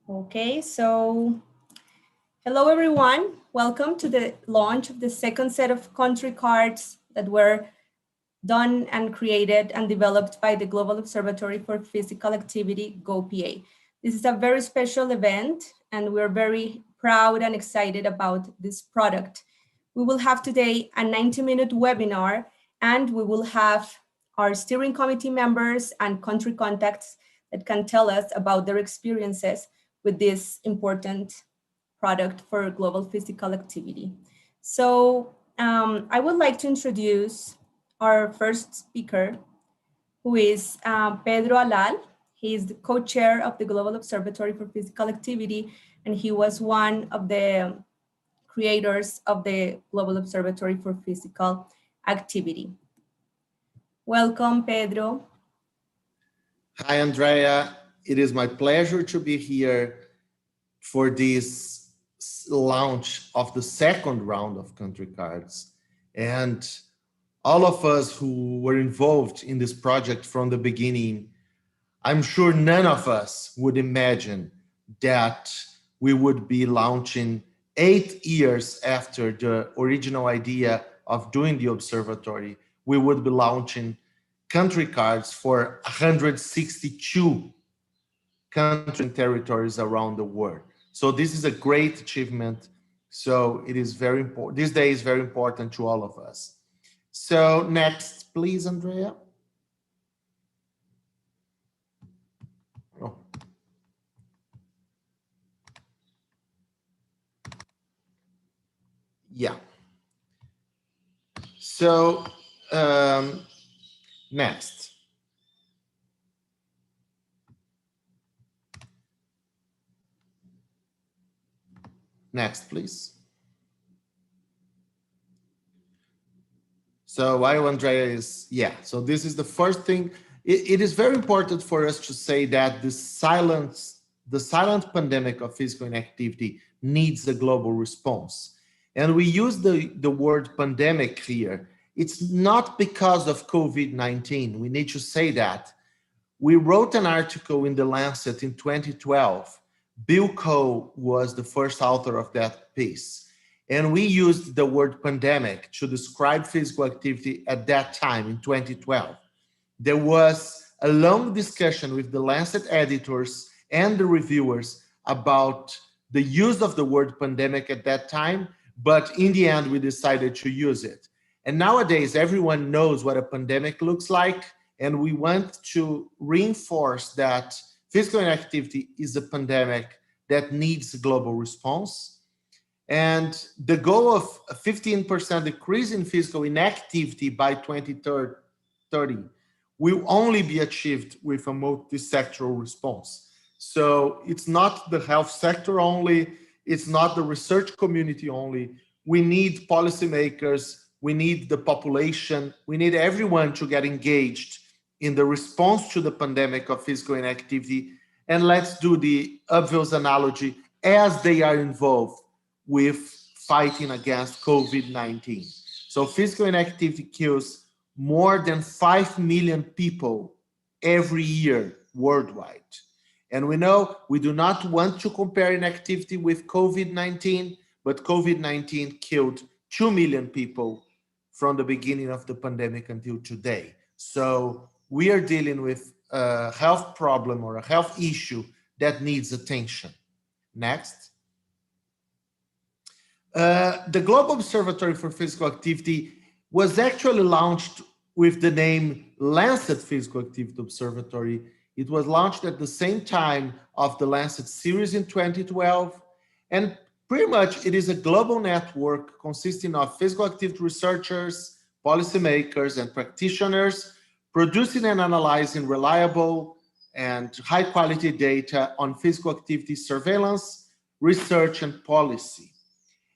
Okay, so hello everyone. Welcome to the launch of the second set of country cards that were done and created and developed by the Global Observatory for Physical Activity GoPA. This is a very special event and we're very proud and excited about this product. We will have today a 90-minute webinar and we will have our steering committee members and country contacts that can tell us about their experiences with this important product for global physical activity. So I would like to introduce our first speaker, who is Pedro Alal. He is the co-chair of the Global Observatory for Physical Activity, and he was one of the creators of the Global Observatory for Physical Activity. Welcome, Pedro. Hi, Andrea. It is my pleasure to be here for this launch of the second round of country cards. And all of us who were involved in this project from the beginning, I'm sure none of us would imagine that we would be launching 8 years after the original idea of doing the observatory. We would be launching country cards for 162 countries and territories around the world. So this is a great achievement. So it is very important. This day is very important to all of us. So next, please, Andrea. Oh. Yeah. So next. Next, please. So while Andrea is, so this is the first thing. It is very important for us to say that the silent pandemic of physical inactivity needs a global response. And we use the word pandemic here. It's not because of COVID-19. We need to say that. We wrote an article in the Lancet in 2012. Bill Coe was the first author of that piece. And we used the word pandemic to describe physical activity at that time in 2012. There was a long discussion with the Lancet editors and the reviewers about the use of the word pandemic at that time, but in the end, we decided to use it. And nowadays, everyone knows what a pandemic looks like, and we want to reinforce that physical inactivity is a pandemic that needs a global response. And the goal of a 15% decrease in physical inactivity by 2030 will only be achieved with a multi-sectoral response. So it's not the health sector only, it's not the research community only. We need policymakers, we need the population, we need everyone to get engaged in the response to the pandemic of physical inactivity. And let's do the obvious analogy as they are involved with fighting against COVID-19. So physical inactivity kills more than 5 million people every year worldwide. And we know we do not want to compare inactivity with COVID-19, but COVID-19 killed 2 million people from the beginning of the pandemic until today. So we are dealing with a health problem or a health issue that needs attention. Next. The Global Observatory for Physical Activity was actually launched with the name Lancet Physical Activity Observatory. It was launched at the same time of the Lancet series in 2012. And pretty much it is a global network consisting of physical activity researchers, policymakers, and practitioners producing and analyzing reliable and high quality data on physical activity surveillance, research, and policy.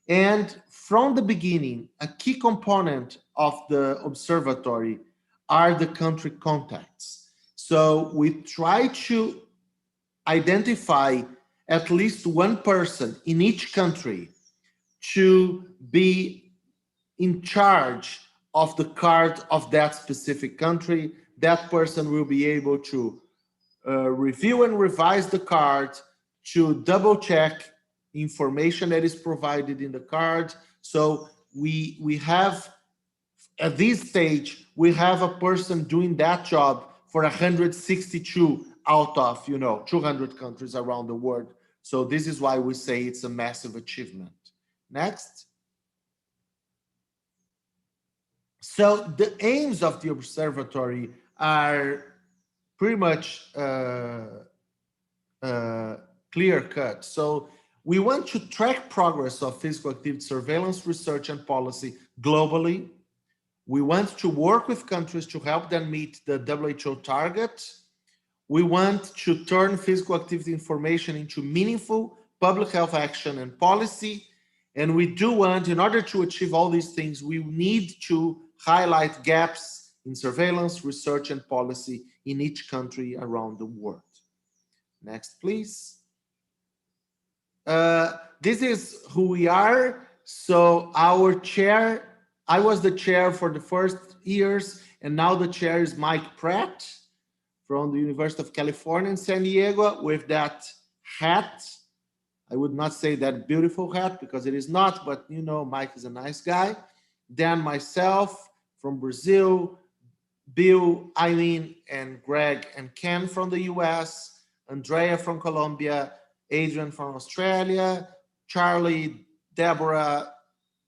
And from the beginning, a key component of the observatory are the country contacts. So we try to identify at least one person in each country to be in charge of the card of that specific country. That person will be able to review and revise the card, to double check information that is provided in the card. So we have, at this stage, we have a person doing that job for 162 out of 200 countries around the world. So this is why we say it's a massive achievement. Next. So the aims of the observatory are pretty much clear cut. So we want to track progress of physical activity surveillance, research, and policy globally. We want to work with countries to help them meet the WHO target. We want to turn physical activity information into meaningful public health action and policy. And we do want, in order to achieve all these things, we need to highlight gaps in surveillance, research, and policy in each country around the world. Next, please. This is who we are. So our chair, I was the chair for the first years, and now the chair is Mike Pratt from the University of California in San Diego with that hat. I would not say that beautiful hat because it is not, but Mike is a nice guy. Then myself from Brazil, Bill, Eileen, and Greg and Ken from the US, Andrea from Colombia, Adrian from Australia, Charlie, Deborah,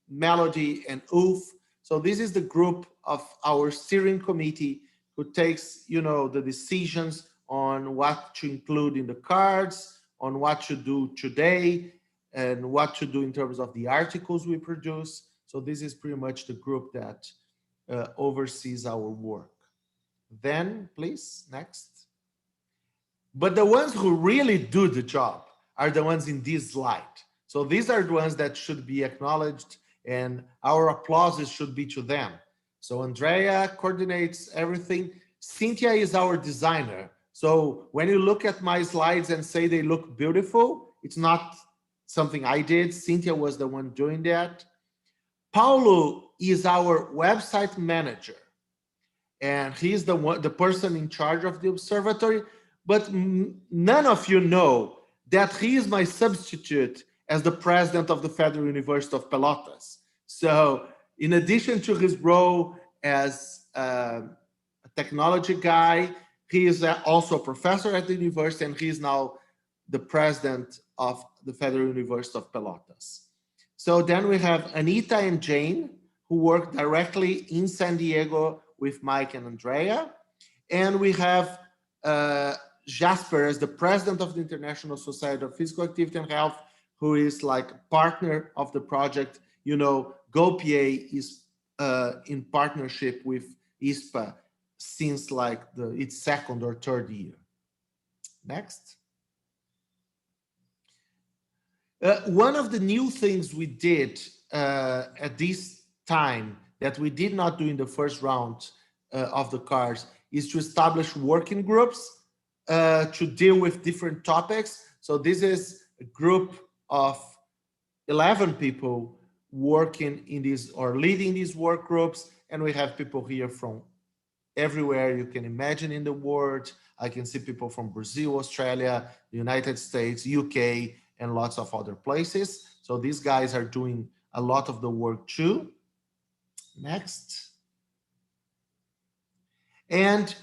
Melody, and Ulf. So this is the group of our steering committee who takes, the decisions on what to include in the cards, on what to do today, and what to do in terms of the articles we produce. So this is pretty much the group that oversees our work. Then, please, next. But the ones who really do the job are the ones in this slide. So these are the ones that should be acknowledged, and our applauses should be to them. So Andrea coordinates everything. Cynthia is our designer. So when you look at my slides and say they look beautiful, it's not something I did. Cynthia was the one doing that. Paulo is our website manager, and he's the person in charge of the observatory. But none of you know that he is my substitute as the president of the Federal University of Pelotas. So in addition to his role as a technology guy, he is also a professor at the university, and he is now the president of the Federal University of Pelotas. So then we have Anita and Jane, who work directly in San Diego with Mike and Andrea. And we have Jasper as the president of the International Society of Physical Activity and Health, who is like a partner of the project. GoPA is in partnership with ISPAH since like its second or third year. Next. One of the new things we did at this time that we did not do in the first round of the cards is to establish working groups to deal with different topics. So this is a group of 11 people working in these or leading these work groups, and we have people here from everywhere you can imagine in the world. I can see people from Brazil, Australia, the United States, UK, and lots of other places. So these guys are doing a lot of the work too. Next. And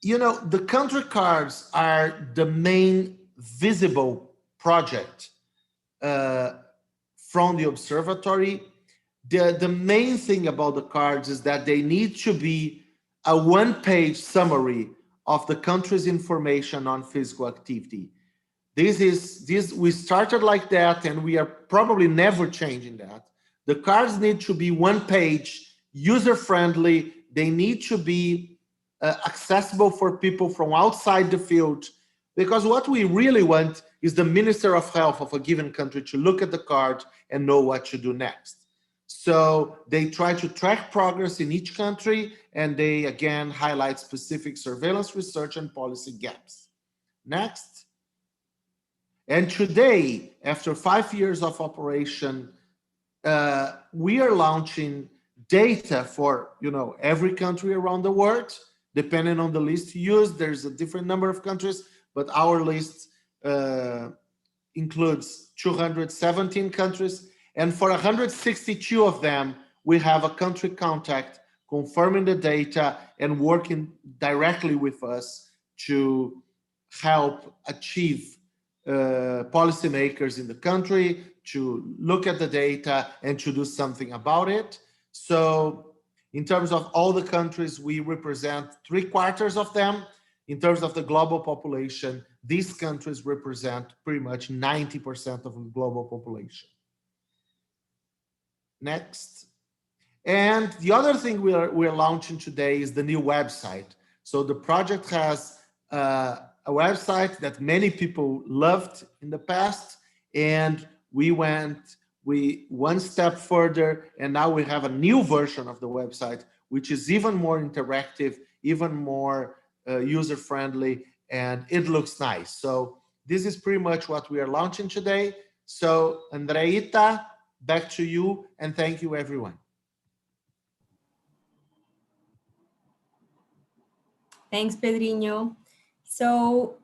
the country cards are the main visible project from the observatory. The main thing about the cards is that they need to be a one-page summary of the country's information on physical activity. We started like that, and we are probably never changing that. The cards need to be one page, user-friendly. They need to be accessible for people from outside the field, because what we really want is the Minister of Health of a given country to look at the card and know what to do next. So they try to track progress in each country, and they again highlight specific surveillance, research, and policy gaps. Next. And today, after 5 years of operation, we are launching data for every country around the world. Depending on the list you use, there's a different number of countries, but our list includes 217 countries, and for 162 of them, we have a country contact confirming the data and working directly with us to help achieve policymakers in the country to look at the data and to do something about it. So in terms of all the countries, we represent 3/4 of them. In terms of the global population, these countries represent pretty much 90% of the global population. Next. And the other thing we're launching today is the new website. So the project has a website that many people loved in the past, and we went one step further, and now we have a new version of the website, which is even more interactive, even more user-friendly, and it looks nice. So this is pretty much what we are launching today. So Andreita, back to you, and thank you, everyone. Thanks, Pedrinho. So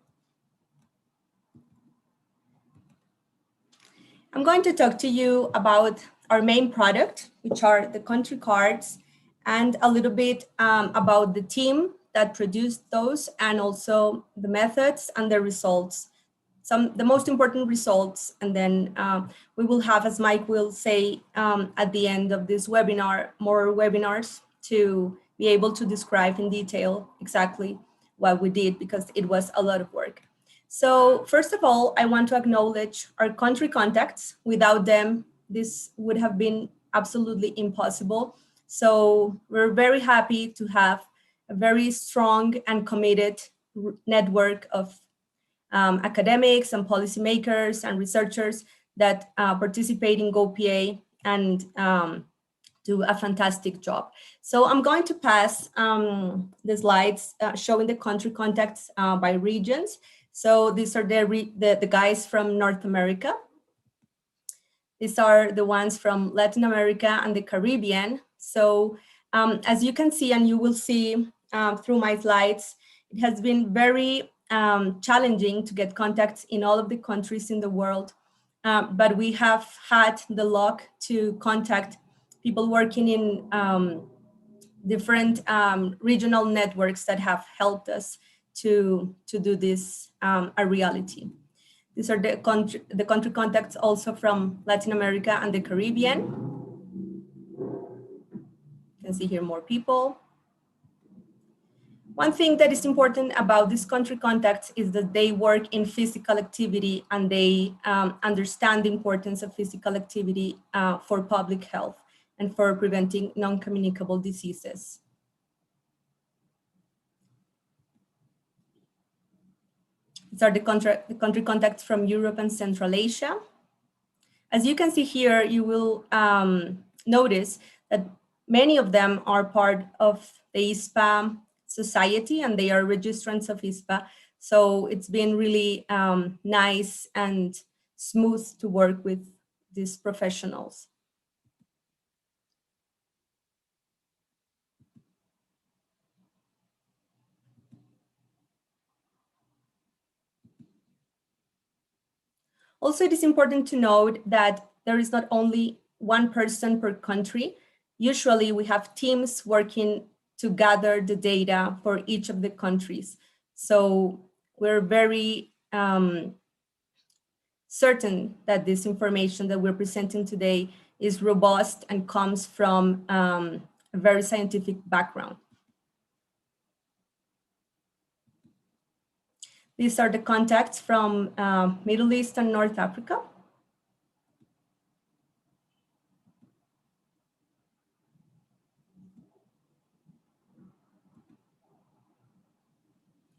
I'm going to talk to you about our main product, which are the country cards, and a little bit about the team that produced those, and also the methods and the results, the most important results. And then we will have, as Mike will say at the end of this webinar, more webinars to be able to describe in detail exactly what we did, because it was a lot of work. So first of all, I want to acknowledge our country contacts. Without them, this would have been absolutely impossible. So we're very happy to have a very strong and committed network of academics and policymakers and researchers that participate in GoPA and do a fantastic job. So I'm going to pass the slides showing the country contacts by regions. So these are the guys from North America. These are the ones from Latin America and the Caribbean. So as you can see, and you will see through my slides, it has been very challenging to get contacts in all of the countries in the world. But we have had the luck to contact people working in different regional networks that have helped us to do this a reality. These are the country contacts also from Latin America and the Caribbean. You can see here more people. One thing that is important about these country contacts is that they work in physical activity, and they understand the importance of physical activity for public health and for preventing non-communicable diseases. These are the country contacts from Europe and Central Asia. As you can see here, you will notice that many of them are part of the ISPAH society, and they are registrants of ISPAH. So it's been really nice and smooth to work with these professionals. Also, it is important to note that there is not only one person per country. Usually we have teams working to gather the data for each of the countries. So we're very certain that this information that we're presenting today is robust and comes from a very scientific background. These are the contacts from Middle East and North Africa.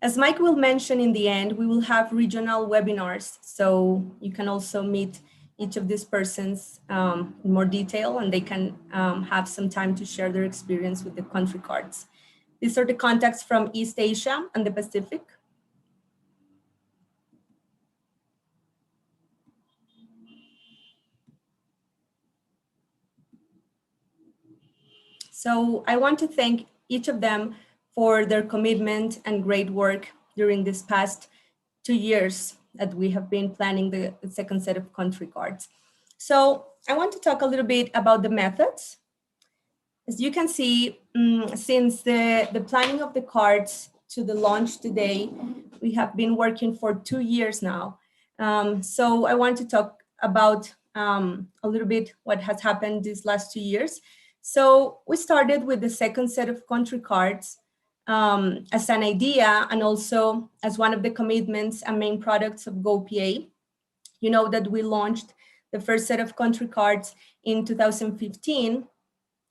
As Mike will mention in the end, we will have regional webinars, so you can also meet each of these persons in more detail, and they can have some time to share their experience with the country cards. These are the contacts from East Asia and the Pacific. So I want to thank each of them for their commitment and great work during this past 2 years that we have been planning the second set of country cards. So I want to talk a little bit about the methods. As you can see, since the planning of the cards to the launch today, we have been working for 2 years now. So I want to talk about a little bit what has happened these last 2 years. So we started with the second set of country cards as an idea and also as one of the commitments and main products of GoPA. You know that we launched the first set of country cards in 2015.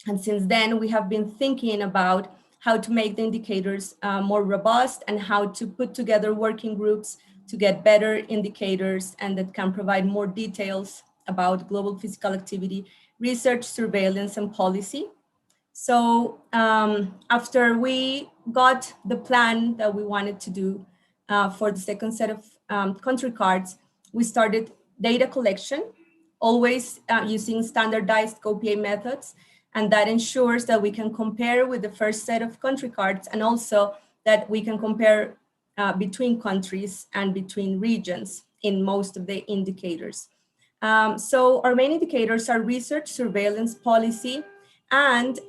And since then, we have been thinking about how to make the indicators more robust and how to put together working groups to get better indicators and that can provide more details about global physical activity, research, surveillance, and policy. So after we got the plan that we wanted to do for the second set of country cards, we started data collection, always using standardized GoPA methods. And that ensures that we can compare with the first set of country cards and also that we can compare between countries and between regions in most of the indicators. So our main indicators are research, surveillance, policy, and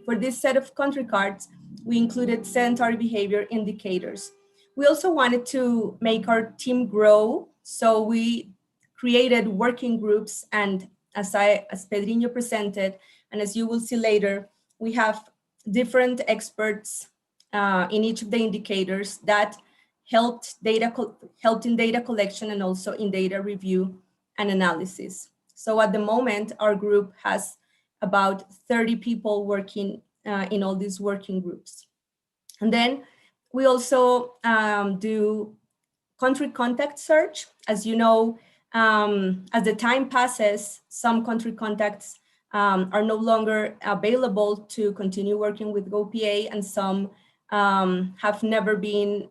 for this set of country cards, we included sedentary behavior indicators. We also wanted to make our team grow, so we created working groups, and as Pedrinho presented, and as you will see later, we have different experts in each of the indicators that helped in data collection and also in data review and analysis. So at the moment, our group has about 30 people working in all these working groups. And then we also do country contact search. As you know, as the time passes, some country contacts are no longer available to continue working with GoPA, and some have never been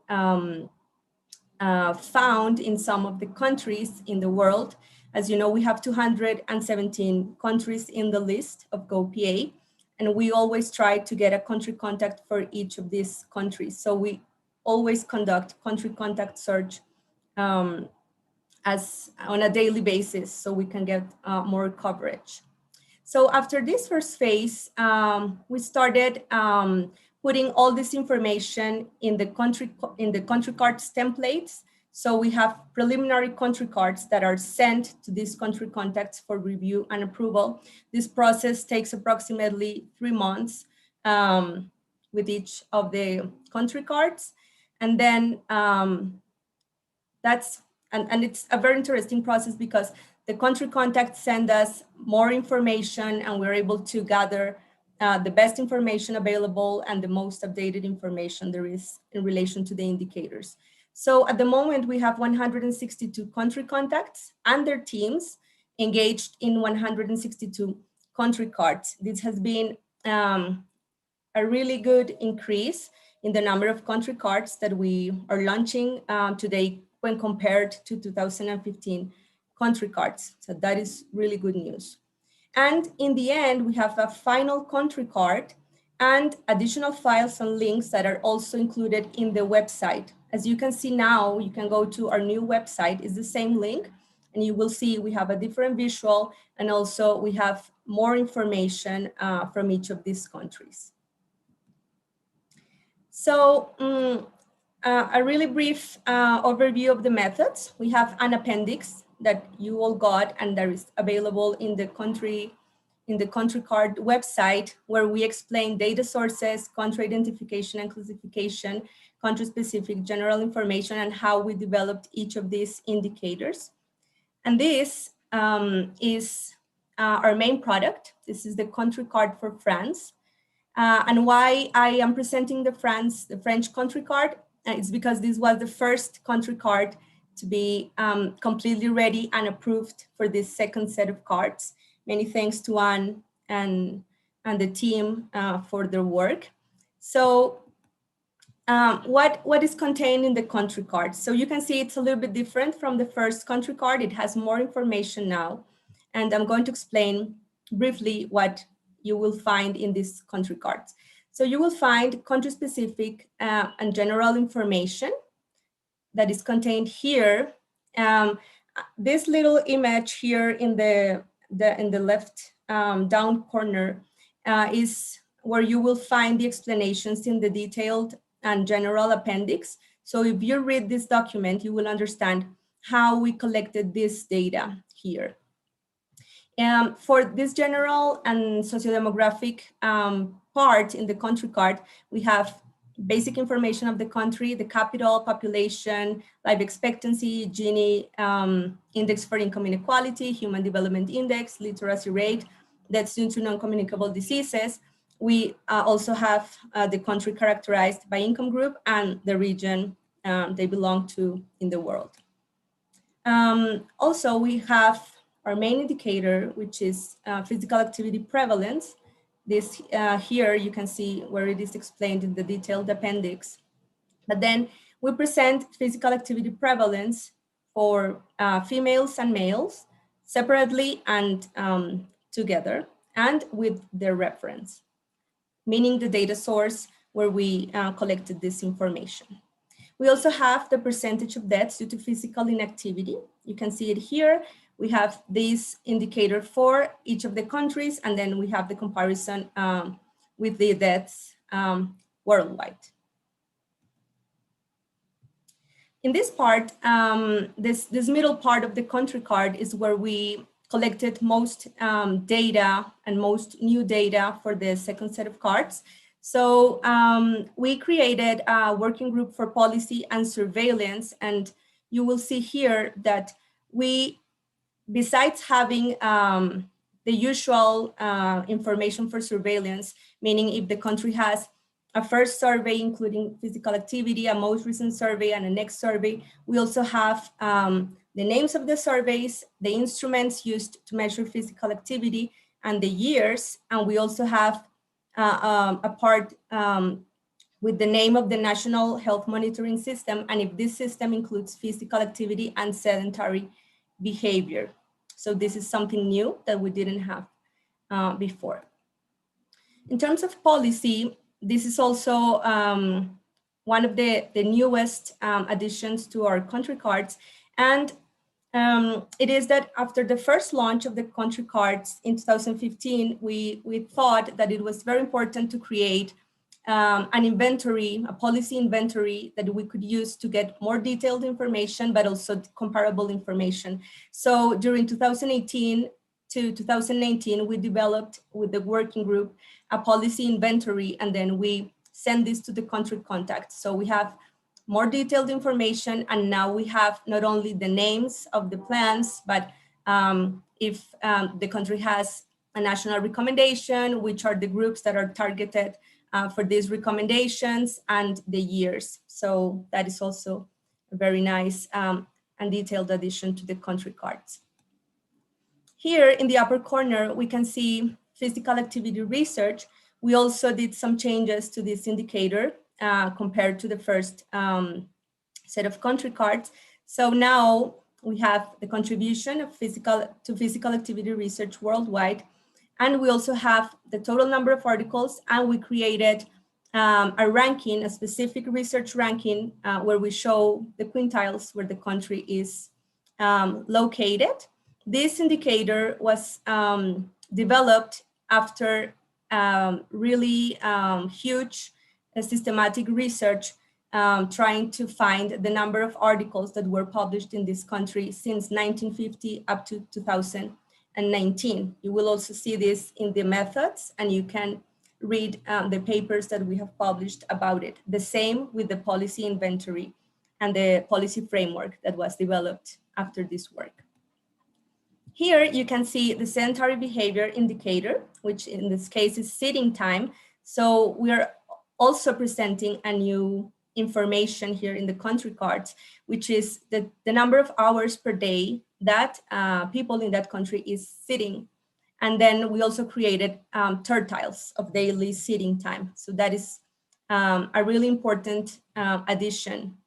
found in some of the countries in the world. As you know, we have 217 countries in the list of GoPA, and we always try to get a country contact for each of these countries. So we always conduct country contact search as on a daily basis so we can get more coverage. So after this first phase, we started putting all this information in the country cards templates. So we have preliminary country cards that are sent to these country contacts for review and approval. This process takes approximately 3 months with each of the country cards. And then it's a very interesting process because the country contacts send us more information and we're able to gather the best information available and the most updated information there is in relation to the indicators. So at the moment, we have 162 country contacts and their teams engaged in 162 country cards. This has been a really good increase in the number of country cards that we are launching today when compared to 2015 country cards. So that is really good news. And in the end, we have a final country card and additional files and links that are also included in the website. As you can see now, you can go to our new website. It's the same link, and you will see we have a different visual, and also we have more information from each of these countries. So a really brief overview of the methods. We have an appendix that you all got and that is available in the country card website, where we explain data sources, country identification and classification, country-specific general information, and how we developed each of these indicators. And this is our main product. This is the country card for France. And why I am presenting the French country card is because this was the first country card to be completely ready and approved for this second set of cards. Many thanks to Anne and the team for their work. So what is contained in the country card? So you can see it's a little bit different from the first country card. It has more information now. And I'm going to explain briefly what you will find in these country cards. So you will find country-specific and general information. that is contained here. This little image here in the left down corner is where you will find the explanations in the detailed and general appendix. So if you read this document, you will understand how we collected this data here. For this general and sociodemographic part in the country card, we have basic information of the country, the capital, population, life expectancy, Gini index for income inequality, human development index, literacy rate, that's due to non-communicable diseases. We also have the country characterized by income group and the region they belong to in the world. Also, we have our main indicator, which is physical activity prevalence. This here you can see where it is explained in the detailed appendix. But then we present physical activity prevalence for females and males separately and together, and with their reference, meaning the data source where we collected this information. We also have the percentage of deaths due to physical inactivity. You can see it here. We have this indicator for each of the countries, and then we have the comparison with the deaths worldwide. In this part, this middle part of the country card is where we collected most data and most new data for the second set of cards. So we created a working group for policy and surveillance, and you will see here that we, besides having the usual information for surveillance, meaning if the country has a first survey, including physical activity, a most recent survey, and a next survey, we also have the names of the surveys, the instruments used to measure physical activity, and the years. And we also have a part with the name of the National Health Monitoring System, and if this system includes physical activity and sedentary behavior. So this is something new that we didn't have before. In terms of policy, this is also one of the newest additions to our country cards. And it is that after the first launch of the country cards in 2015, we thought that it was very important to create an inventory, a policy inventory that we could use to get more detailed information, but also comparable information. So during 2018 to 2019, we developed with the working group a policy inventory, and then we send this to the country contacts. So we have more detailed information, and now we have not only the names of the plans, but if the country has a national recommendation, which are the groups that are targeted for these recommendations, and the years. So that is also a very nice and detailed addition to the country cards. Here in the upper corner, we can see physical activity research. We also did some changes to this indicator compared to the first set of country cards. So now we have the contribution of physical activity research worldwide. And we also have the total number of articles, and we created a ranking, a specific research ranking, where we show the quintiles where the country is located. This indicator was developed after really huge systematic research trying to find the number of articles that were published in this country since 1950 up to 2019. You will also see this in the methods, and you can read the papers that we have published about it. The same with the policy inventory and the policy framework that was developed after this work. Here you can see the sedentary behavior indicator, which in this case is sitting time. So we are also presenting a new information here in the country cards, which is the number of hours per day that people in that country is sitting. And then we also created tertiles of daily sitting time. So that is a really important addition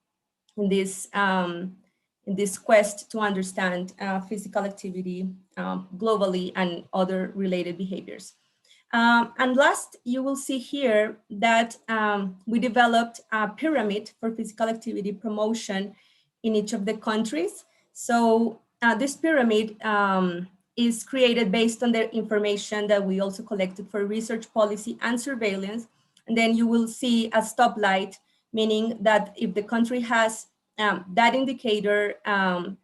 in this quest to understand physical activity globally and other related behaviors. And last, you will see here that we developed a pyramid for physical activity promotion in each of the countries. So this pyramid is created based on the information that we also collected for research policy and surveillance. And then you will see a stoplight, meaning that if the country has that indicator,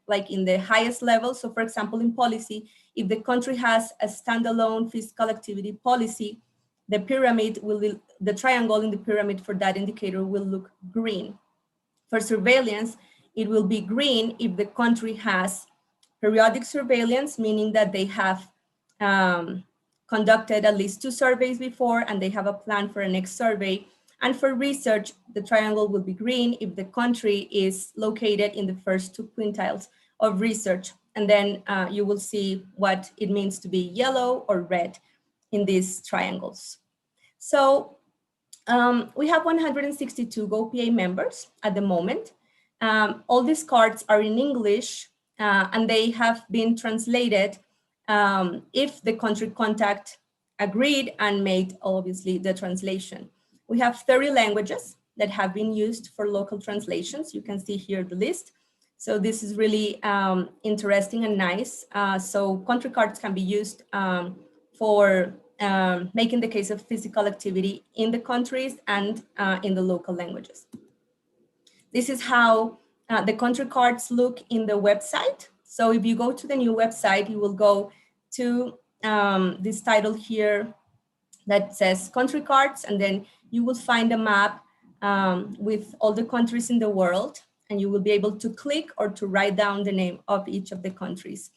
like in the highest level, so for example, in policy, if the country has a standalone physical activity policy, the pyramid will be, the triangle in the pyramid for that indicator will look green. For surveillance, it will be green if the country has periodic surveillance, meaning that they have conducted at least 2 surveys before and they have a plan for a next survey. And for research, the triangle will be green if the country is located in the first 2 quintiles of research. And then you will see what it means to be yellow or red in these triangles. So we have 162 GoPA members at the moment. All these cards are in English and they have been translated if the country contact agreed and made obviously the translation. We have 30 languages that have been used for local translations. You can see here the list. So this is really interesting and nice. So country cards can be used for making the case of physical activity in the countries and in the local languages. This is how the country cards look in the website. So if you go to the new website, you will go to this title here that says country cards, and then you will find a map with all the countries in the world, and you will be able to click or to write down the name of each of the countries.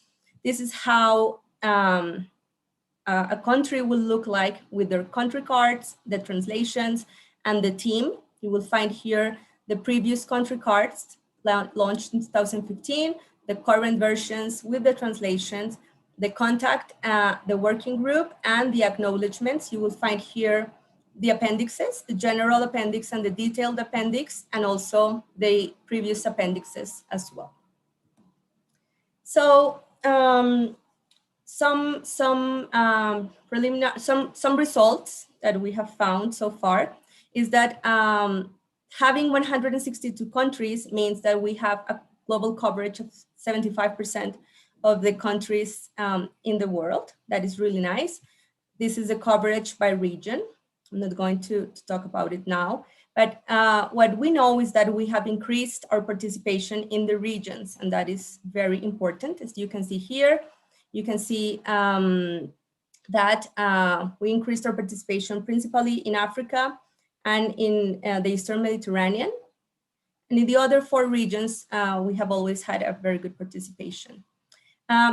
This is how a country will look like with their country cards, the translations, and the team. You will find here the previous country cards launched in 2015, the current versions with the translations, the contact, the working group, and the acknowledgements. You will find here the appendixes, the general appendix and the detailed appendix, and also the previous appendixes as well. So preliminary results that we have found so far is that having 162 countries means that we have a global coverage of 75% of the countries in the world. That is really nice. This is a coverage by region. I'm not going to talk about it now, but what we know is that we have increased our participation in the regions, and that is very important. As you can see here, you can see that we increased our participation principally in Africa and in the Eastern Mediterranean. And in the other 4 regions, we have always had a very good participation.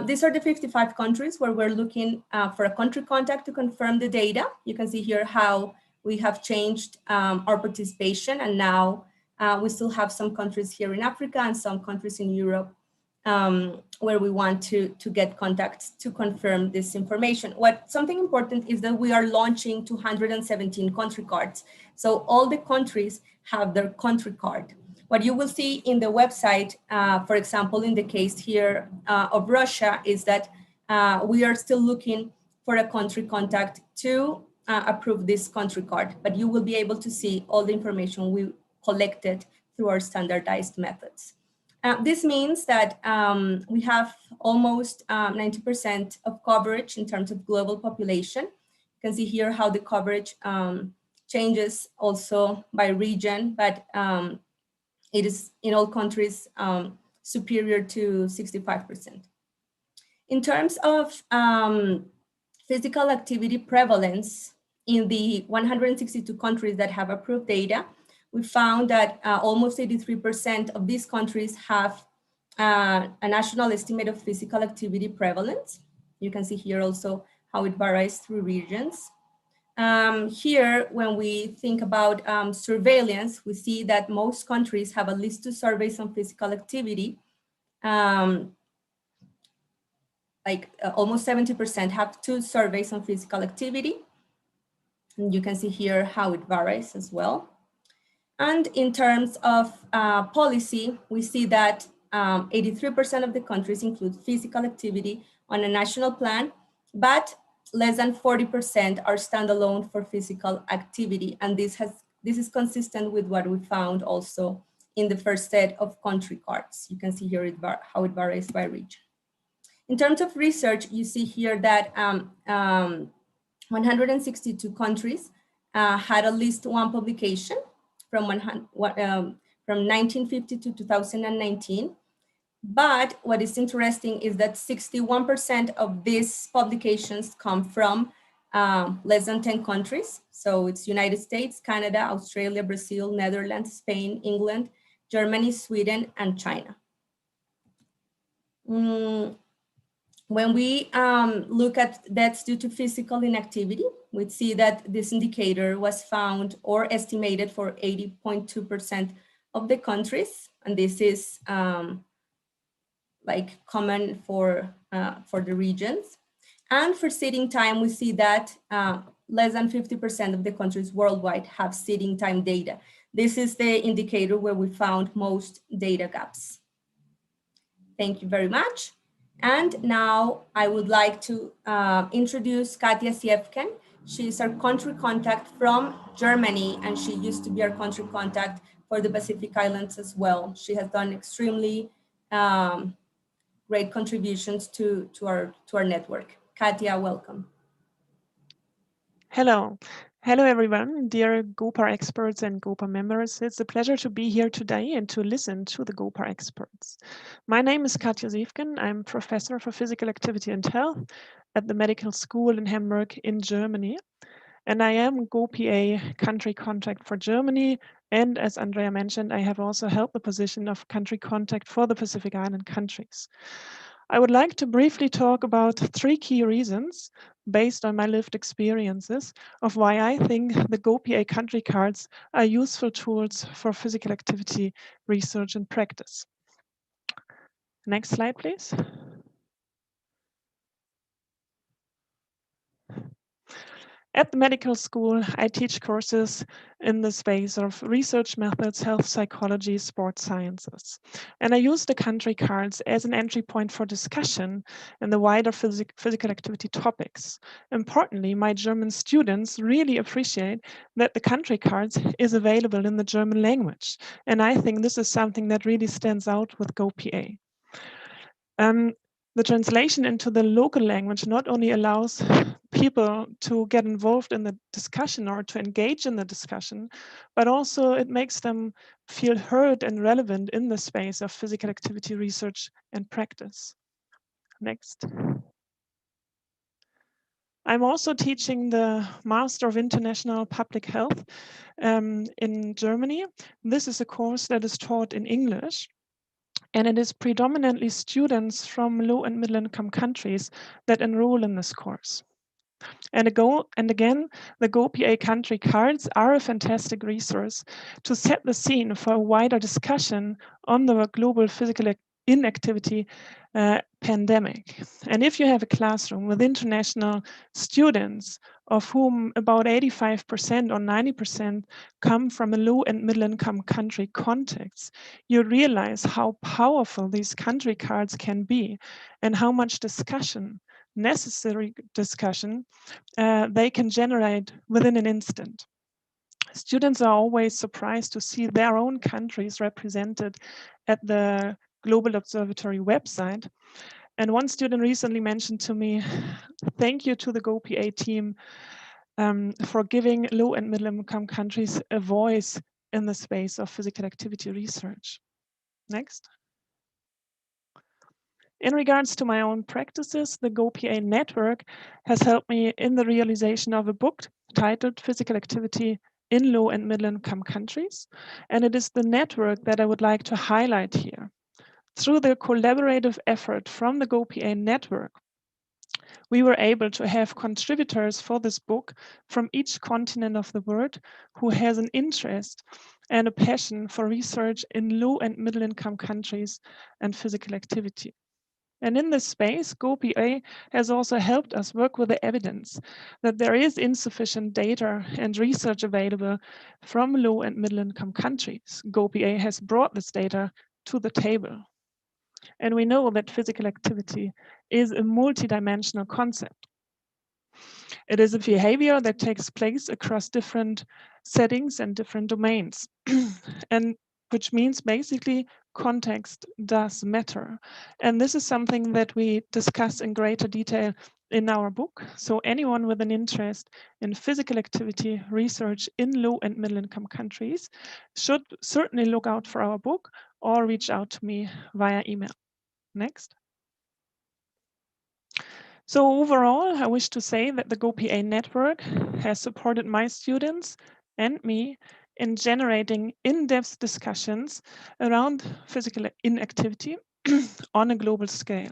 These are the 55 countries where we're looking for a country contact to confirm the data. You can see here how we have changed our participation, and now we still have some countries here in Africa and some countries in Europe where we want to get contacts to confirm this information. Something important is that we are launching 217 country cards. So all the countries have their country card. What you will see in the website, for example, in the case here of Russia, is that we are still looking for a country contact to approve this country card, but you will be able to see all the information we collected through our standardized methods. This means that we have almost 90% of coverage in terms of global population. You can see here how the coverage changes also by region, but it is in all countries superior to 65%. In terms of physical activity prevalence in the 162 countries that have approved data, we found that almost 83% of these countries have a national estimate of physical activity prevalence. You can see here also how it varies through regions. Here, when we think about surveillance, we see that most countries have at least 2 surveys on physical activity. Almost 70% have 2 surveys on physical activity. And you can see here how it varies as well. And in terms of policy, we see that 83% of the countries include physical activity on a national plan, but less than 40% are standalone for physical activity. And this is consistent with what we found also in the first set of country cards. You can see here how it varies by region. In terms of research, you see here that 162 countries had at least one publication from 1950 to 2019. But what is interesting is that 61% of these publications come from less than 10 countries. So it's United States, Canada, Australia, Brazil, Netherlands, Spain, England, Germany, Sweden, and China. When we look at deaths due to physical inactivity, we see that this indicator was found or estimated for 80.2% of the countries. And this is like common for the regions. And for sitting time, we see that less than 50% of the countries worldwide have sitting time data. This is the indicator where we found most data gaps. Thank you very much. And now I would like to introduce Katja Siefken. She's our country contact from Germany, and she used to be our country contact for the Pacific Islands as well. She has done extremely great contributions to our network. Katja, welcome. Hello. Hello, everyone, dear GoPA experts and GoPA members. It's a pleasure to be here today and to listen to the GoPA experts. My name is Katja Siefken. I'm professor for physical activity and health at the medical school in Hamburg in Germany. And I am GoPA country contact for Germany. And as Andrea mentioned, I have also held the position of country contact for the Pacific Island countries. I would like to briefly talk about 3 key reasons based on my lived experiences of why I think the GoPA country cards are useful tools for physical activity research and practice. Next slide, please. At the medical school, I teach courses in the space of research methods, health psychology, sports sciences. And I use the country cards as an entry point for discussion in the wider physical activity topics. Importantly, my German students really appreciate that the country cards is available in the German language. And I think this is something that really stands out with GoPA. The translation into the local language not only allows people to get involved in the discussion or to engage in the discussion, but also it makes them feel heard and relevant in the space of physical activity research and practice. Next. I'm also teaching the Master of International Public Health in Germany. This is a course that is taught in English. And it is predominantly students from low and middle income countries that enroll in this course. And again, the GoPA country cards are a fantastic resource to set the scene for a wider discussion on the global physical inactivity pandemic. And if you have a classroom with international students, of whom about 85% or 90% come from a low and middle income country context, you realize how powerful these country cards can be and how much discussion, necessary discussion, they can generate within an instant. Students are always surprised to see their own countries represented at the Global Observatory website. And one student recently mentioned to me, thank you to the GoPA team for giving low and middle income countries a voice in the space of physical activity research. Next. In regards to my own practices, the GoPA network has helped me in the realization of a book titled Physical Activity in Low and Middle Income Countries. And it is the network that I would like to highlight here. Through the collaborative effort from the GoPA network, we were able to have contributors for this book from each continent of the world who has an interest and a passion for research in low and middle income countries and physical activity. And in this space, GoPA has also helped us work with the evidence that there is insufficient data and research available from low and middle income countries. GoPA has brought this data to the table. And we know that physical activity is a multidimensional concept. It is a behavior that takes place across different settings and different domains. And which means basically context does matter. And this is something that we discuss in greater detail in our book. So anyone with an interest in physical activity research in low and middle income countries should certainly look out for our book or reach out to me via email. Next. So overall, I wish to say that the GoPA network has supported my students and me in generating in-depth discussions around physical inactivity on a global scale.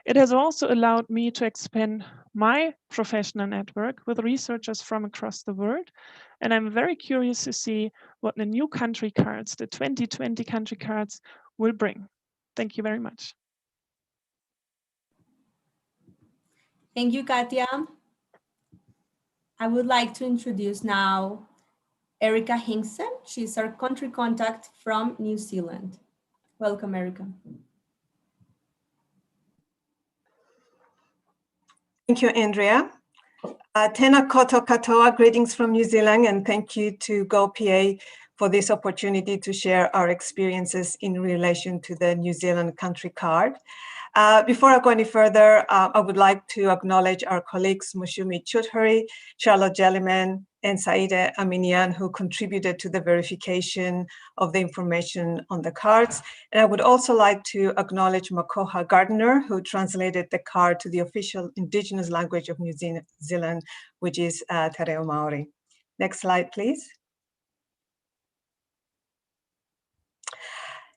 It has also allowed me to expand my professional network with researchers from across the world. And I'm very curious to see what the new country cards, the 2020 country cards, will bring. Thank you very much. Thank you, Katia. I would like to introduce now Erica Hinkson. She's our country contact from New Zealand. Welcome, Erica. Thank you, Andrea. Tēnā koto katoa, greetings from New Zealand, and thank you to GoPA for this opportunity to share our experiences in relation to the New Zealand country card. Before I go any further, I would like to acknowledge our colleagues Mushumi Chudhuri, Charlotte Jelliman, and Saida Aminian, who contributed to the verification of the information on the cards. And I would also like to acknowledge Makoha Gardner, who translated the card to the official indigenous language of New Zealand, which is Te Reo Maori. Next slide, please.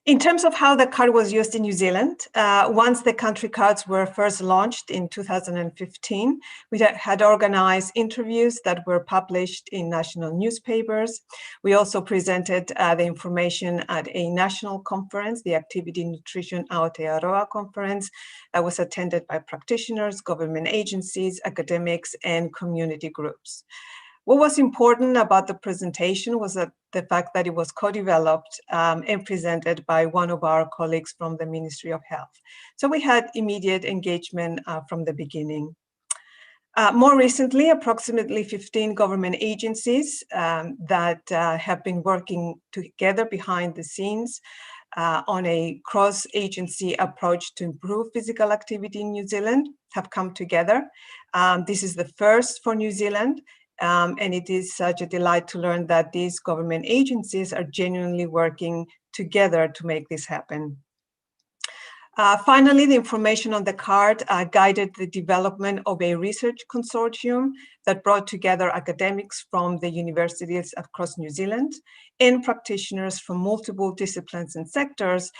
In terms of how the card was used in New Zealand, once the country cards were first launched in 2015, we had organized interviews that were published in national newspapers. We also presented the information at a national conference, the Activity Nutrition Aotearoa conference, that was attended by practitioners, government agencies, academics, and community groups. What was important about the presentation was that the fact that it was co-developed and presented by one of our colleagues from the Ministry of Health. So we had immediate engagement from the beginning. More recently, approximately 15 government agencies that have been working together behind the scenes on a cross-agency approach to improve physical activity in New Zealand have come together. This is the first for New Zealand. And it is such a delight to learn that these government agencies are genuinely working together to make this happen. Finally, the information on the card guided the development of a research consortium that brought together academics from the universities across New Zealand and practitioners from multiple disciplines and sectors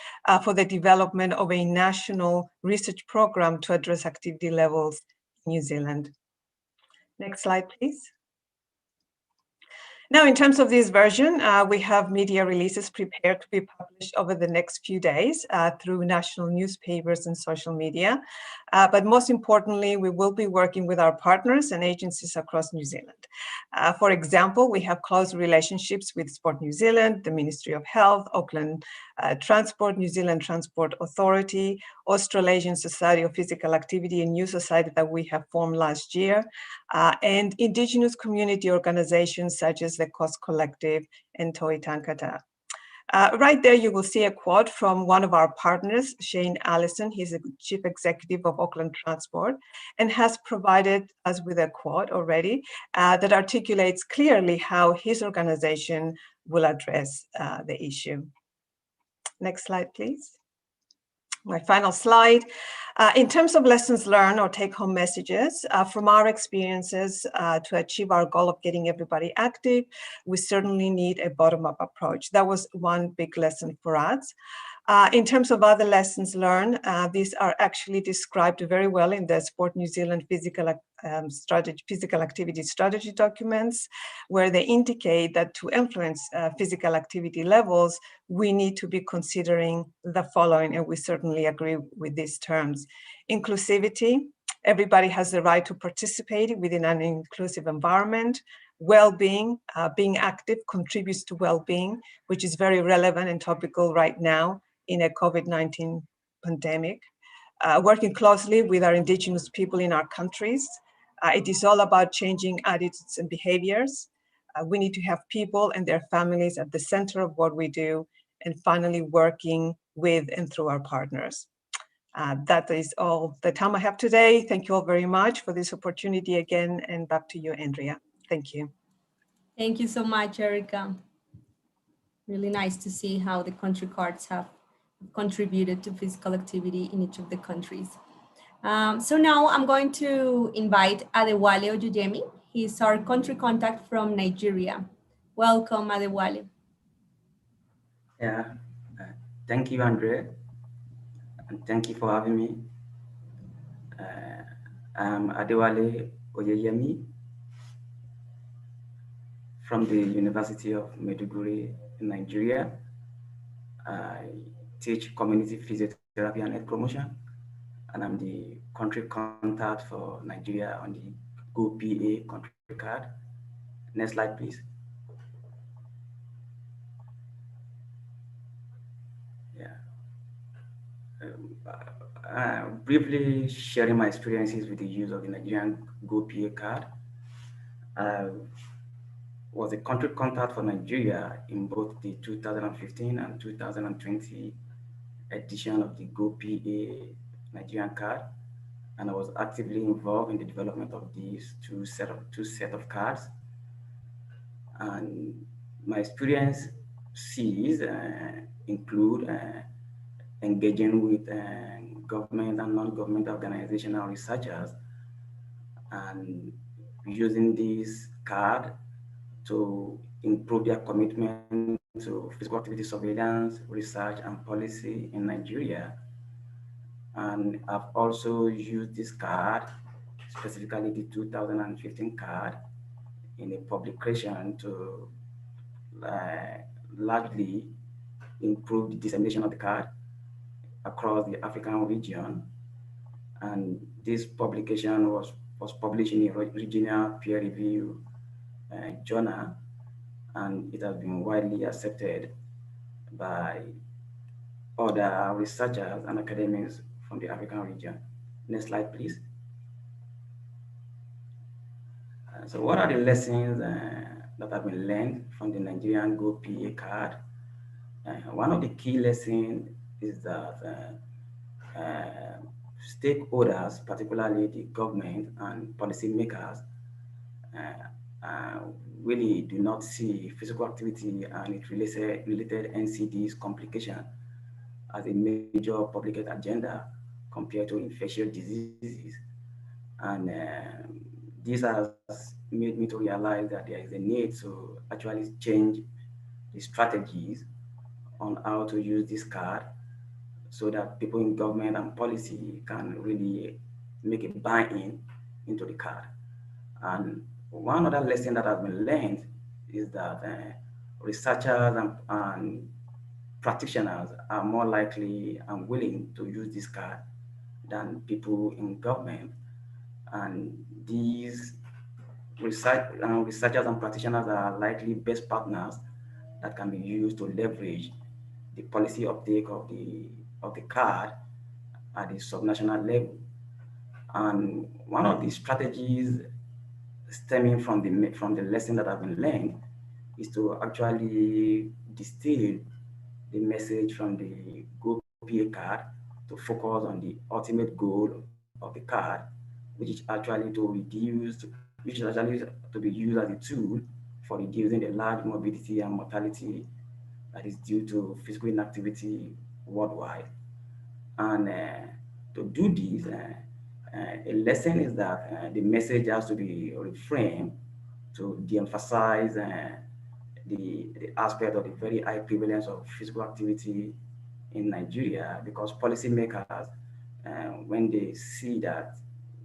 for the development of a national research program to address activity levels in New Zealand. Next slide, please. Now, in terms of this version, we have media releases prepared to be published over the next few days through national newspapers and social media. But most importantly, we will be working with our partners and agencies across New Zealand. For example, we have close relationships with Sport New Zealand, the Ministry of Health, Auckland Transport, New Zealand Transport Authority, Australasian Society of Physical Activity, a new society that we have formed last year, and Indigenous community organizations such as the Coast Collective and Toi Tankata. Right there, you will see a quote from one of our partners, Shane Allison. He's the Chief Executive of Auckland Transport and has provided us with a quote already that articulates clearly how his organization will address the issue. Next slide, please. My final slide. In terms of lessons learned or take-home messages, from our experiences to achieve our goal of getting everybody active, we certainly need a bottom-up approach. That was one big lesson for us. In terms of other lessons learned, these are actually described very well in the Sport New Zealand Physical Activity Strategy documents, where they indicate that to influence physical activity levels, we need to be considering the following, and we certainly agree with these terms. Inclusivity, everybody has the right to participate within an inclusive environment. Well-being, being active contributes to well-being, which is very relevant and topical right now in a COVID-19 pandemic. Working closely with our Indigenous people in our countries. It is all about changing attitudes and behaviors. We need to have people and their families at the center of what we do. and finally working with and through our partners. That is all the time I have today. Thank you all very much for this opportunity again, and back to you, Andrea. Thank you. Thank you so much, Erica. Really nice to see how the country cards have contributed to physical activity in each of the countries. So now I'm going to invite Adewale Oyeyemi. He's our country contact from Nigeria. Welcome, Adewale. Yeah, thank you, Andre, and thank you for having me. I'm Adewale Oyeyemi from the University of Maiduguri in Nigeria. I teach community physiotherapy and health promotion, and I'm the country contact for Nigeria on the GoPA country card. Next slide, please. Yeah. Briefly sharing my experiences with the use of the Nigerian GoPA card. I was a country contact for Nigeria in both the 2015 and 2020 edition of the GoPA Nigerian card, and I was actively involved in the development of these two set of cards. And my experience include engaging with government and non-government organizational researchers and using this card to improve their commitment to physical activity surveillance, research, and policy in Nigeria. And I've also used this card, specifically the 2015 card, in a publication to largely improve the dissemination of the card across the African region. And this publication was published in a regional peer review journal, and it has been widely accepted by other researchers and academics from the African region. Next slide, please. So what are the lessons that have been learned from the Nigerian GoPA card? One of the key lessons is that stakeholders, particularly the government and policymakers, really do not see physical activity and its related NCDs complication as a major public health agenda compared to infectious diseases. And this has made me to realize that there is a need to actually change the strategies on how to use this card so that people in government and policy can really make a buy-in into the card. And one other lesson that has been learned is that researchers and practitioners are more likely and willing to use this card than people in government. And these researchers and practitioners are likely best partners that can be used to leverage the policy uptake of the card at the subnational level. And one of the strategies stemming from the lesson that have been learned is to actually distill the message from the GoPA card to focus on the ultimate goal of the card, which is actually to be used as a tool for reducing the large morbidity and mortality that is due to physical inactivity worldwide. And to do this, a lesson is that the message has to be reframed to de-emphasize the aspect of the very high prevalence of physical activity in Nigeria, because policymakers, when they see that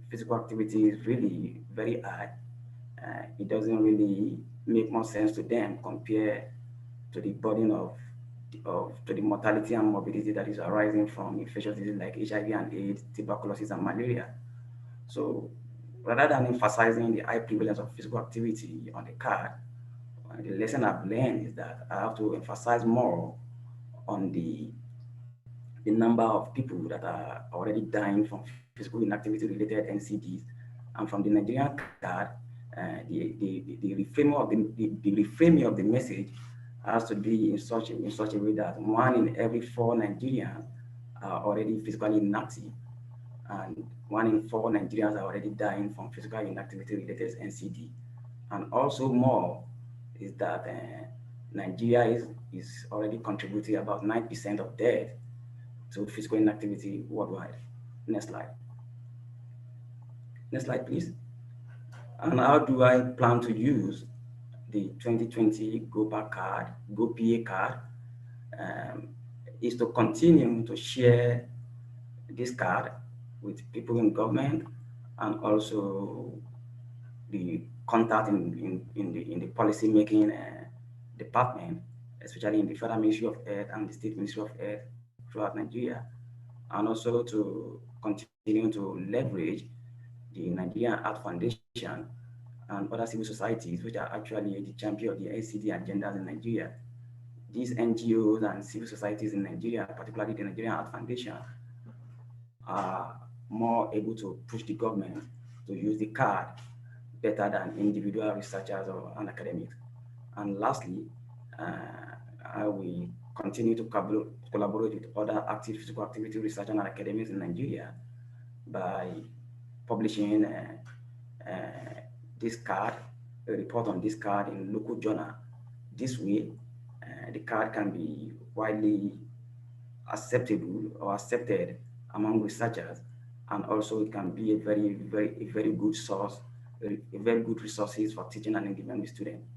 physical activity is really very high, it doesn't really make more sense to them compared to the burden to the mortality and morbidity that is arising from infectious diseases like HIV and AIDS, tuberculosis, and malaria. So rather than emphasizing the high prevalence of physical activity on the card, the lesson I've learned is that I have to emphasize more on the number of people that are already dying from physical inactivity related NCDs. And from the Nigerian card, the reframing of the message has to be in such a way that 1 in every 4 Nigerians are already physically inactive, and 1 in 4 Nigerians are already dying from physical inactivity related NCD. And also more is that Nigeria is already contributing about 9% of death to physical inactivity worldwide. Next slide. Next slide, please. And how do I plan to use the 2020 GoPA card, GoPA card? Is to continue to share this card with people in government and also the contact in the policy making department, especially in the Federal Ministry of Health and the State Ministry of Health throughout Nigeria, and also to continue to leverage the Nigerian Art Foundation and other civil societies which are actually the champion of the ACD agendas in Nigeria. These NGOs and civil societies in Nigeria, particularly the Nigerian Art Foundation, are more able to push the government to use the card better than individual researchers or an academic. And lastly, I will continue to collaborate with other active physical activity researchers and academics in Nigeria by publishing this card, a report on this card in local journal. This way, the card can be widely acceptable or accepted among researchers, and also it can be a very good source, a very good resources for teaching and engagement with students.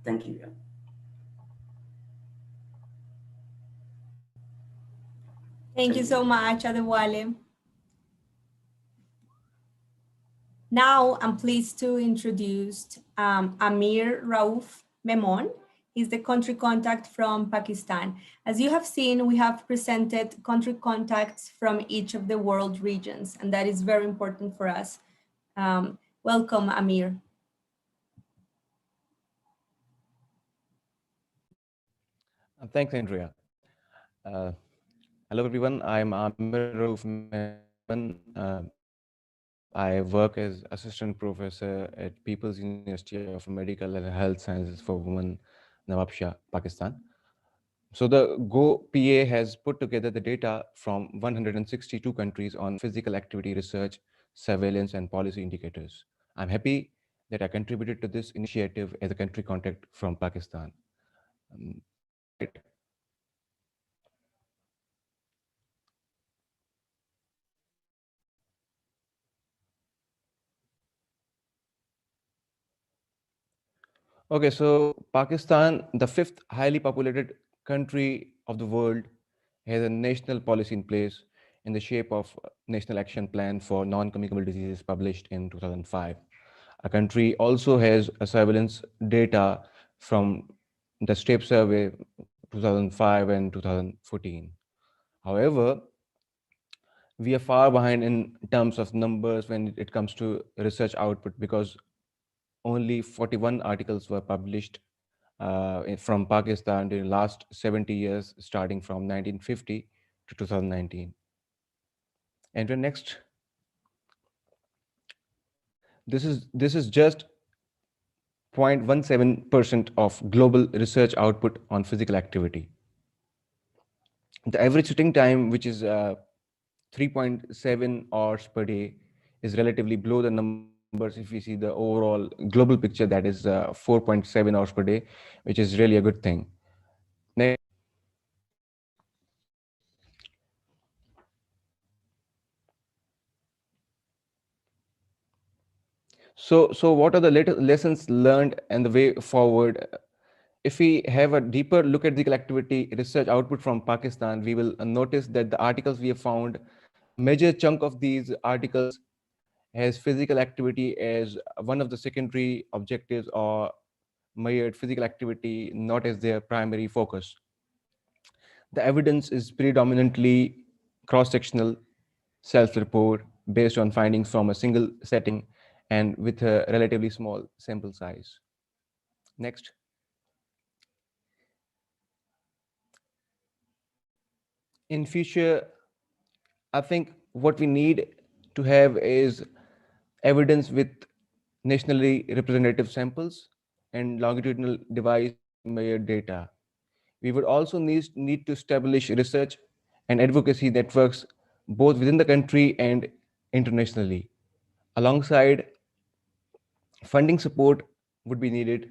Thank you. Thank you so much, Adewale. Now I'm pleased to introduce Amir Rauf Memon. He's the country contact from Pakistan. As you have seen, we have presented country contacts from each of the world regions, and that is very important for us. Welcome, Amir. Thanks, Andrea. Hello, everyone. I'm Amir Rauf Memon. I work as assistant professor at People's University of Medical and Health Sciences for Women, Nawabshah, Pakistan. So the GoPA has put together the data from 162 countries on physical activity research, surveillance, and policy indicators. I'm happy that I contributed to this initiative as a country contact from Pakistan. Next slide. Okay, so Pakistan, the fifth highly populated country of the world, has a national policy in place in the shape of National Action Plan for Non-Communicable Diseases published in 2005. A country also has a surveillance data from the STEP survey 2005 and 2014. However, we are far behind in terms of numbers when it comes to research output, because only 41 articles were published from Pakistan during the last 70 years, starting from 1950 to 2019. And the next, this is just 0.17% of global research output on physical activity. The average sitting time, which is 3.7 hours per day, is relatively below the numbers if we see the overall global picture, that is 4.7 hours per day, which is really a good thing. Next. So what are the lessons learned and the way forward? If we have a deeper look at physical activity research output from Pakistan, we will notice that the articles we have found, a major chunk of these articles has physical activity as one of the secondary objectives, or measured physical activity not as their primary focus. The evidence is predominantly cross-sectional, self-report, based on findings from a single setting and with a relatively small sample size. Next. In future, I think what we need to have is evidence with nationally representative samples and longitudinal device measure data. We would also need to establish research and advocacy networks both within the country and internationally. Alongside, funding support would be needed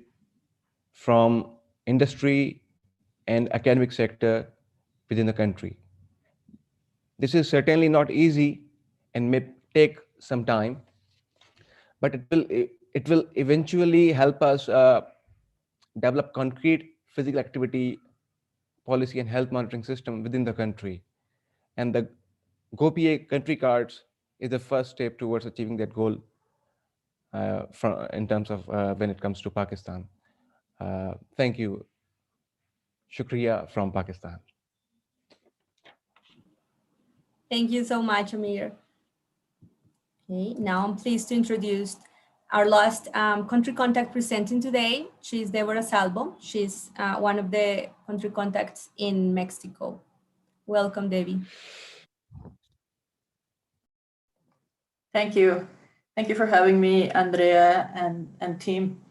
from industry and academic sector within the country. This is certainly not easy and may take some time, but it will eventually help us develop concrete physical activity policy and health monitoring system within the country. And the GoPA country cards is the first step towards achieving that goal in terms of when it comes to Pakistan. Thank you. Shukriya from Pakistan. Thank you so much, Amir. Okay, now I'm pleased to introduce our last country contact presenting today. She's Deborah Salvo. She's one of the country contacts in Mexico. Welcome, Debbie. Thank you. Thank you for having me, Andrea and team.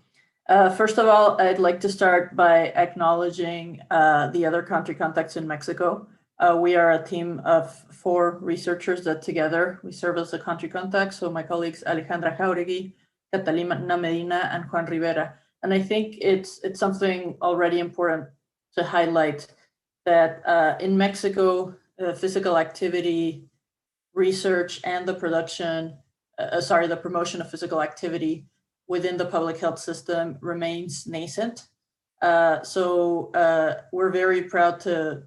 First of all, I'd like to start by acknowledging the other country contacts in Mexico. We are a team of 4 researchers that together we serve as a country contact. So my colleagues Alejandra Jauregui, Catalina Medina, and Juan Rivera. And I think it's something already important to highlight that in Mexico, physical activity research and the promotion of physical activity within the public health system remains nascent. So we're very proud to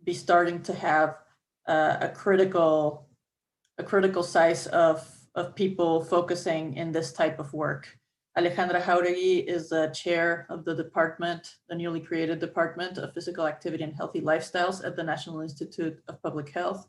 be starting to have a critical size of people focusing in this type of work. Alejandra Jauregui is the chair of the department, the newly created Department of Physical Activity and Healthy Lifestyles at the National Institute of Public Health.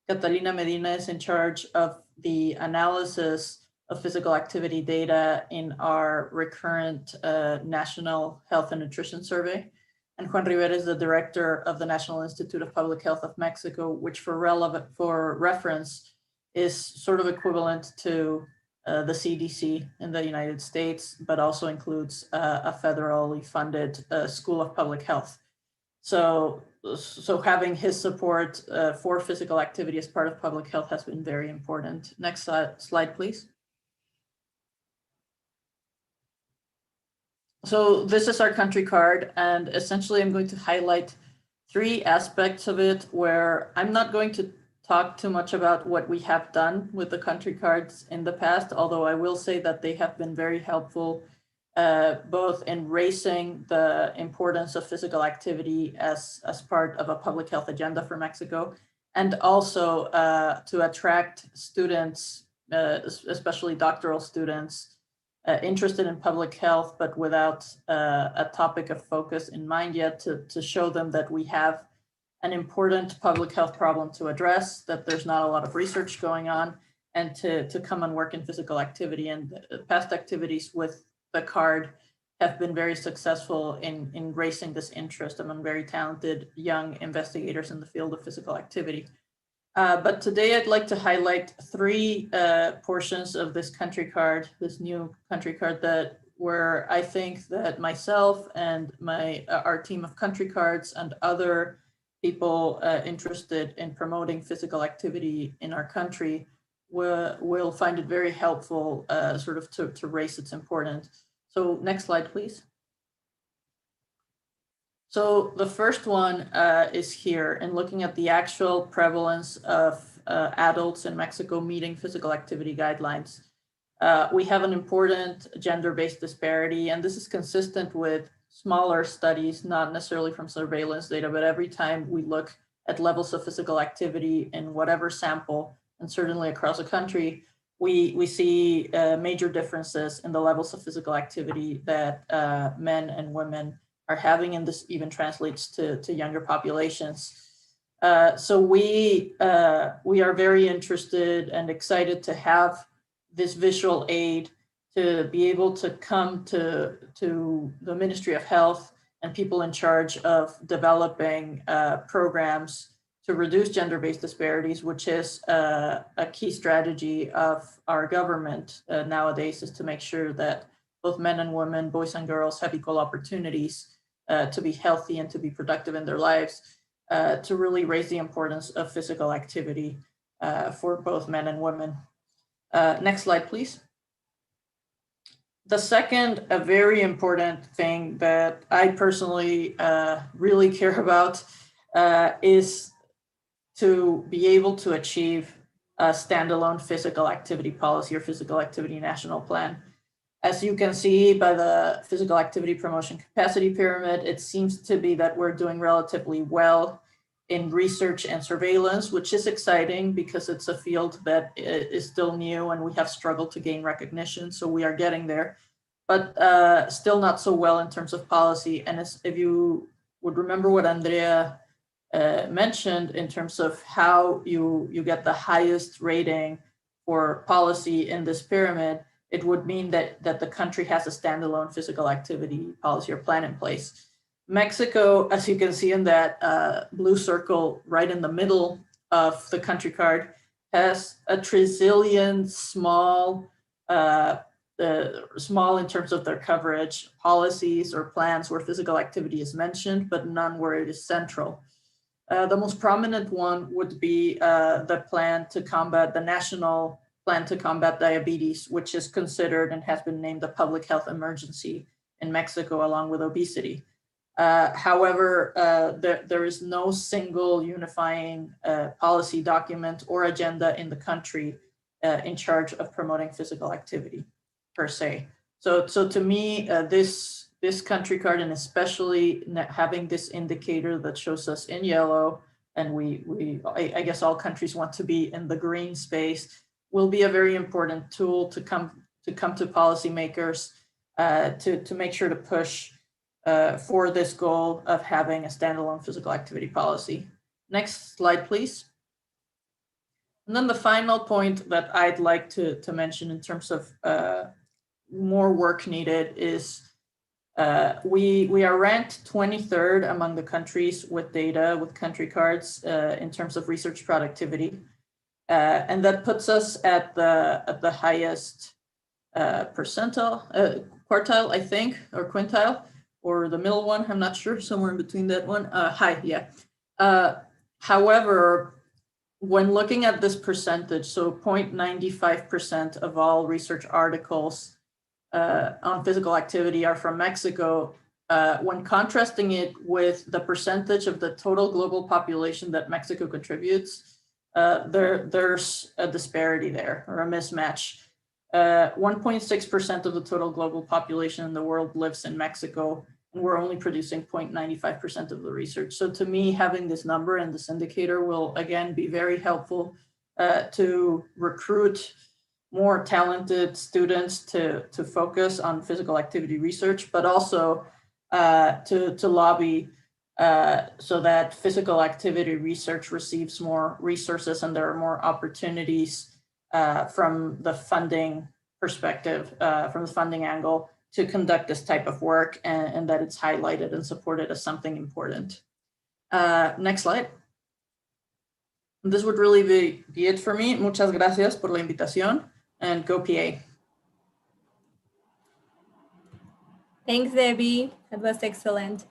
Catalina Medina is in charge of the analysis of physical activity data in our recurrent National Health and Nutrition Survey. And Juan Rivera is the director of the National Institute of Public Health of Mexico, which for reference is sort of equivalent to the CDC in the United States, but also includes a federally funded School of Public Health. So having his support for physical activity as part of public health has been very important. Next slide, please. So this is our country card, and essentially I'm going to highlight 3 aspects of it where I'm not going to talk too much about what we have done with the country cards in the past, although I will say that they have been very helpful both in raising the importance of physical activity as part of a public health agenda for Mexico, and also to attract students, especially doctoral students, interested in public health, but without a topic of focus in mind yet, to show them that we have an important public health problem to address, that there's not a lot of research going on, and to come and work in physical activity. And past activities with the card have been very successful in raising this interest among very talented young investigators in the field of physical activity. But today I'd like to highlight 3 portions of this country card, this new country card, that where I think that myself and our team of country cards and other people interested in promoting physical activity in our country will find it very helpful sort of to raise its importance. So next slide, please. So the first one is here, in looking at the actual prevalence of adults in Mexico meeting physical activity guidelines. We have an important gender-based disparity, and this is consistent with smaller studies, not necessarily from surveillance data, but every time we look at levels of physical activity in whatever sample, and certainly across the country, we see major differences in the levels of physical activity that men and women are having, and this even translates to younger populations. So we are very interested and excited to have this visual aid to be able to come to the Ministry of Health and people in charge of developing programs to reduce gender-based disparities, which is a key strategy of our government nowadays, is to make sure that both men and women, boys and girls have equal opportunities to be healthy and to be productive in their lives, to really raise the importance of physical activity for both men and women. Next slide, please. The second, a very important thing that I personally really care about is to be able to achieve a standalone physical activity policy or physical activity national plan. As you can see by the physical activity promotion capacity pyramid, it seems to be that we're doing relatively well in research and surveillance, which is exciting because it's a field that is still new and we have struggled to gain recognition. So we are getting there, but still not so well in terms of policy. And if you would remember what Andrea mentioned in terms of how you get the highest rating for policy in this pyramid, it would mean that the country has a standalone physical activity policy or plan in place. Mexico, as you can see in that blue circle right in the middle of the country card, has a trillion small in terms of their coverage, policies or plans where physical activity is mentioned, but none where it is central. The most prominent one would be the national plan to combat diabetes, which is considered and has been named a public health emergency in Mexico along with obesity. However, there is no single unifying policy document or agenda in the country in charge of promoting physical activity per se. So to me, this country card, and especially having this indicator that shows us in yellow, and I guess all countries want to be in the green space, will be a very important tool to come to policymakers to make sure to push for this goal of having a standalone physical activity policy. Next slide, please. And then the final point that I'd like to mention in terms of more work needed is we are ranked 23rd among the countries with data, with country cards in terms of research productivity. And that puts us at the highest quartile, I think, or quintile, or the middle one, I'm not sure, somewhere in between that one. High, yeah. However, when looking at this percentage, so 0.95% of all research articles on physical activity are from Mexico, when contrasting it with the percentage of the total global population that Mexico contributes, there's a disparity there, or a mismatch. 1.6% of the total global population in the world lives in Mexico, and we're only producing 0.95% of the research. So to me, having this number and this indicator will again be very helpful to recruit more talented students to focus on physical activity research, but also to lobby so that physical activity research receives more resources and there are more opportunities from the funding perspective, from the funding angle, to conduct this type of work, and that it's highlighted and supported as something important. Next slide. This would really be it for me. Muchas gracias por la invitación, and GoPA. Thanks, Debbie. That was excellent.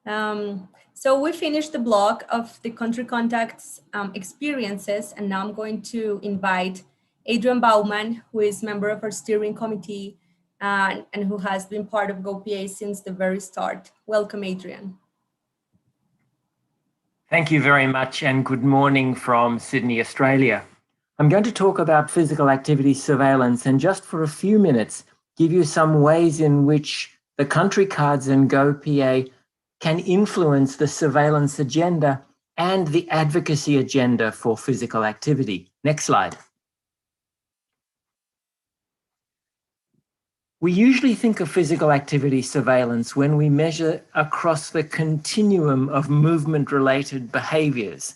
So we finished the block of the country contacts experiences, and now I'm going to invite Adrian Baumann, who is member of our steering committee and who has been part of GoPA since the very start. Welcome, Adrian. Thank you very much, and good morning from Sydney, Australia. I'm going to talk about physical activity surveillance and just for a few minutes give you some ways in which the country cards and GoPA can influence the surveillance agenda and the advocacy agenda for physical activity. Next slide. We usually think of physical activity surveillance when we measure across the continuum of movement-related behaviours.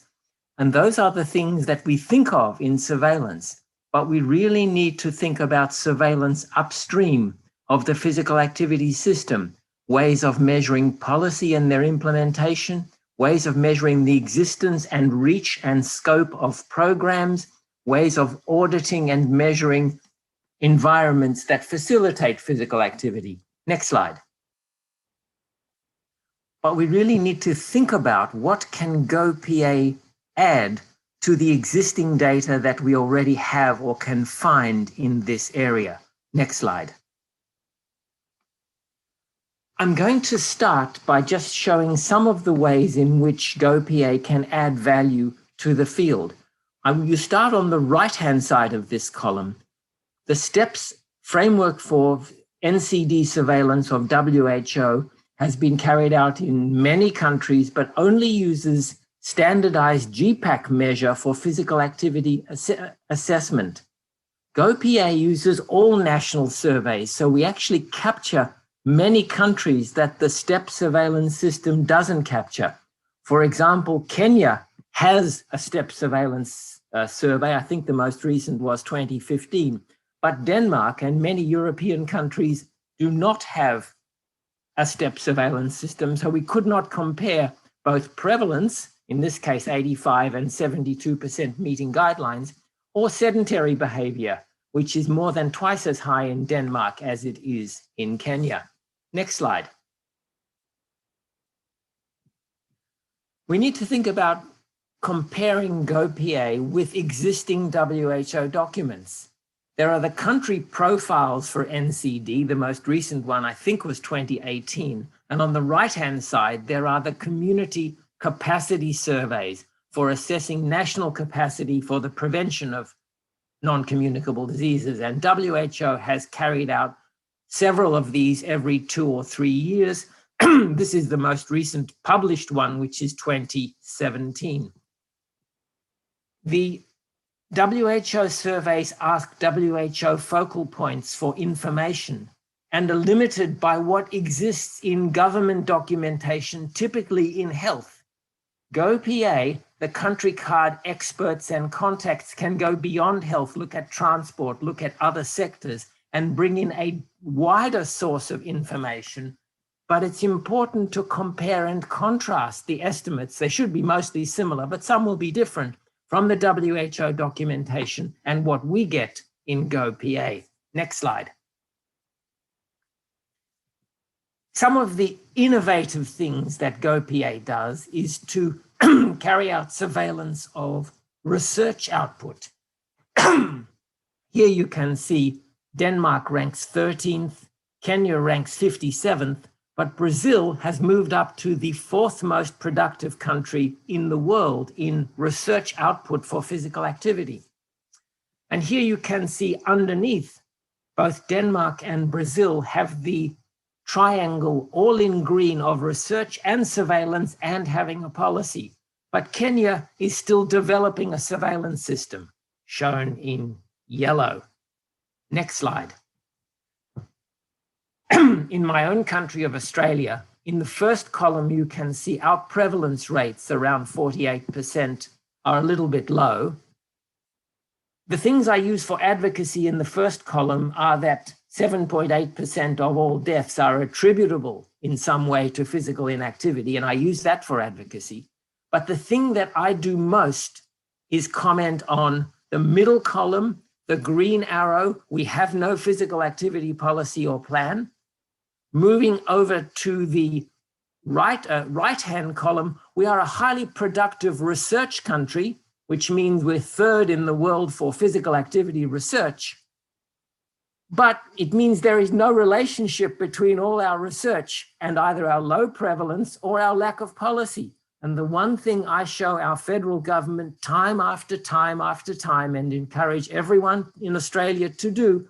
And those are the things that we think of in surveillance. But we really need to think about surveillance upstream of the physical activity system, ways of measuring policy and their implementation, ways of measuring the existence and reach and scope of programs, ways of auditing and measuring environments that facilitate physical activity. Next slide. but we really need to think about what can GoPA add to the existing data that we already have or can find in this area. Next slide. I'm going to start by just showing some of the ways in which GoPA can add value to the field. You start on the right-hand side of this column. The STEPS framework for NCD surveillance of WHO has been carried out in many countries, but only uses standardized GPAC measure for physical activity assessment. GoPA uses all national surveys, so we actually capture many countries that the STEP surveillance system doesn't capture. For example, Kenya has a STEP surveillance survey. I think the most recent was 2015, but Denmark and many European countries do not have a STEP surveillance system, so we could not compare both prevalence, in this case 85 and 72% meeting guidelines, or sedentary behavior, which is more than twice as high in Denmark as it is in Kenya. Next slide. We need to think about comparing GoPA with existing WHO documents. There are the country profiles for NCD. The most recent one, I think, was 2018. And on the right-hand side, there are the community capacity surveys for assessing national capacity for the prevention of non-communicable diseases. And WHO has carried out several of these every 2 or 3 years. This is the most recent published one, which is 2017. The WHO surveys ask WHO focal points for information and are limited by what exists in government documentation, typically in health. GoPA, the country card experts and contacts, can go beyond health, look at transport, look at other sectors, and bring in a wider source of information. But it's important to compare and contrast the estimates. They should be mostly similar, but some will be different from the WHO documentation and what we get in GoPA. Next slide. Some of the innovative things that GoPA does is to carry out surveillance of research output. Here you can see Denmark ranks 13th, Kenya ranks 57th, but Brazil has moved up to the 4th most productive country in the world in research output for physical activity. And here you can see underneath, both Denmark and Brazil have the triangle all in green of research and surveillance and having a policy. But Kenya is still developing a surveillance system, shown in yellow. Next slide. In my own country of Australia, in the first column, you can see our prevalence rates around 48% are a little bit low. The things I use for advocacy in the first column are that 7.8% of all deaths are attributable in some way to physical inactivity, and I use that for advocacy. But the thing that I do most is comment on the middle column, the green arrow. We have no physical activity policy or plan. Moving over to the right-hand column, we are a highly productive research country, which means we're 3rd in the world for physical activity research. But it means there is no relationship between all our research and either our low prevalence or our lack of policy. And the one thing I show our federal government time after time after time and encourage everyone in Australia to do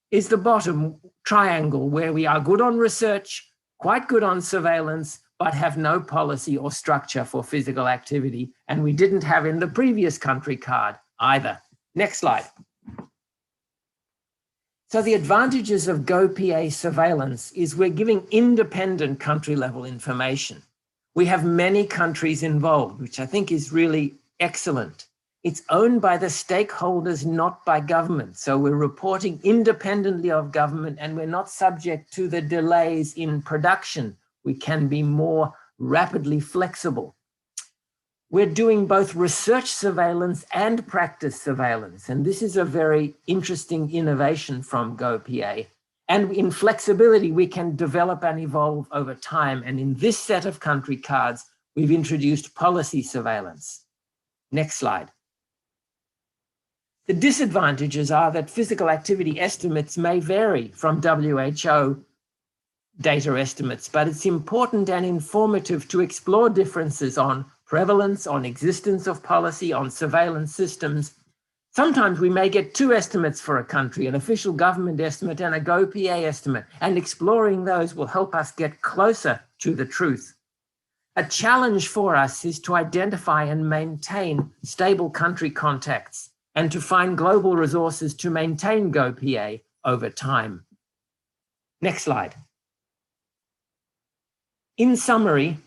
is the bottom triangle, where we are good on research, quite good on surveillance, but have no policy or structure for physical activity. And we didn't have in the previous country card either. Next slide. So the advantages of GoPA surveillance is we're giving independent country level information. We have many countries involved, which I think is really excellent. It's owned by the stakeholders, not by government. So we're reporting independently of government and we're not subject to the delays in production. We can be more rapidly flexible. We're doing both research surveillance and practice surveillance. And this is a very interesting innovation from GoPA. And in flexibility, we can develop and evolve over time. And in this set of country cards, we've introduced policy surveillance. Next slide. The disadvantages are that physical activity estimates may vary from WHO data estimates, but it's important and informative to explore differences on prevalence, on existence of policy, on surveillance systems. Sometimes we may get two estimates for a country, an official government estimate and a GoPA estimate, and exploring those will help us get closer to the truth. A challenge for us is to identify and maintain stable country contacts and to find global resources to maintain GoPA over time. Next slide. In summary,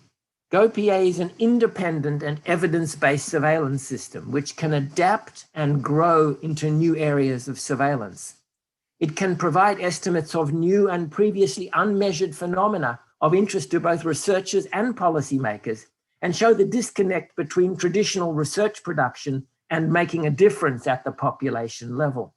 GoPA is an independent and evidence-based surveillance system which can adapt and grow into new areas of surveillance. It can provide estimates of new and previously unmeasured phenomena of interest to both researchers and policymakers and show the disconnect between traditional research production and making a difference at the population level.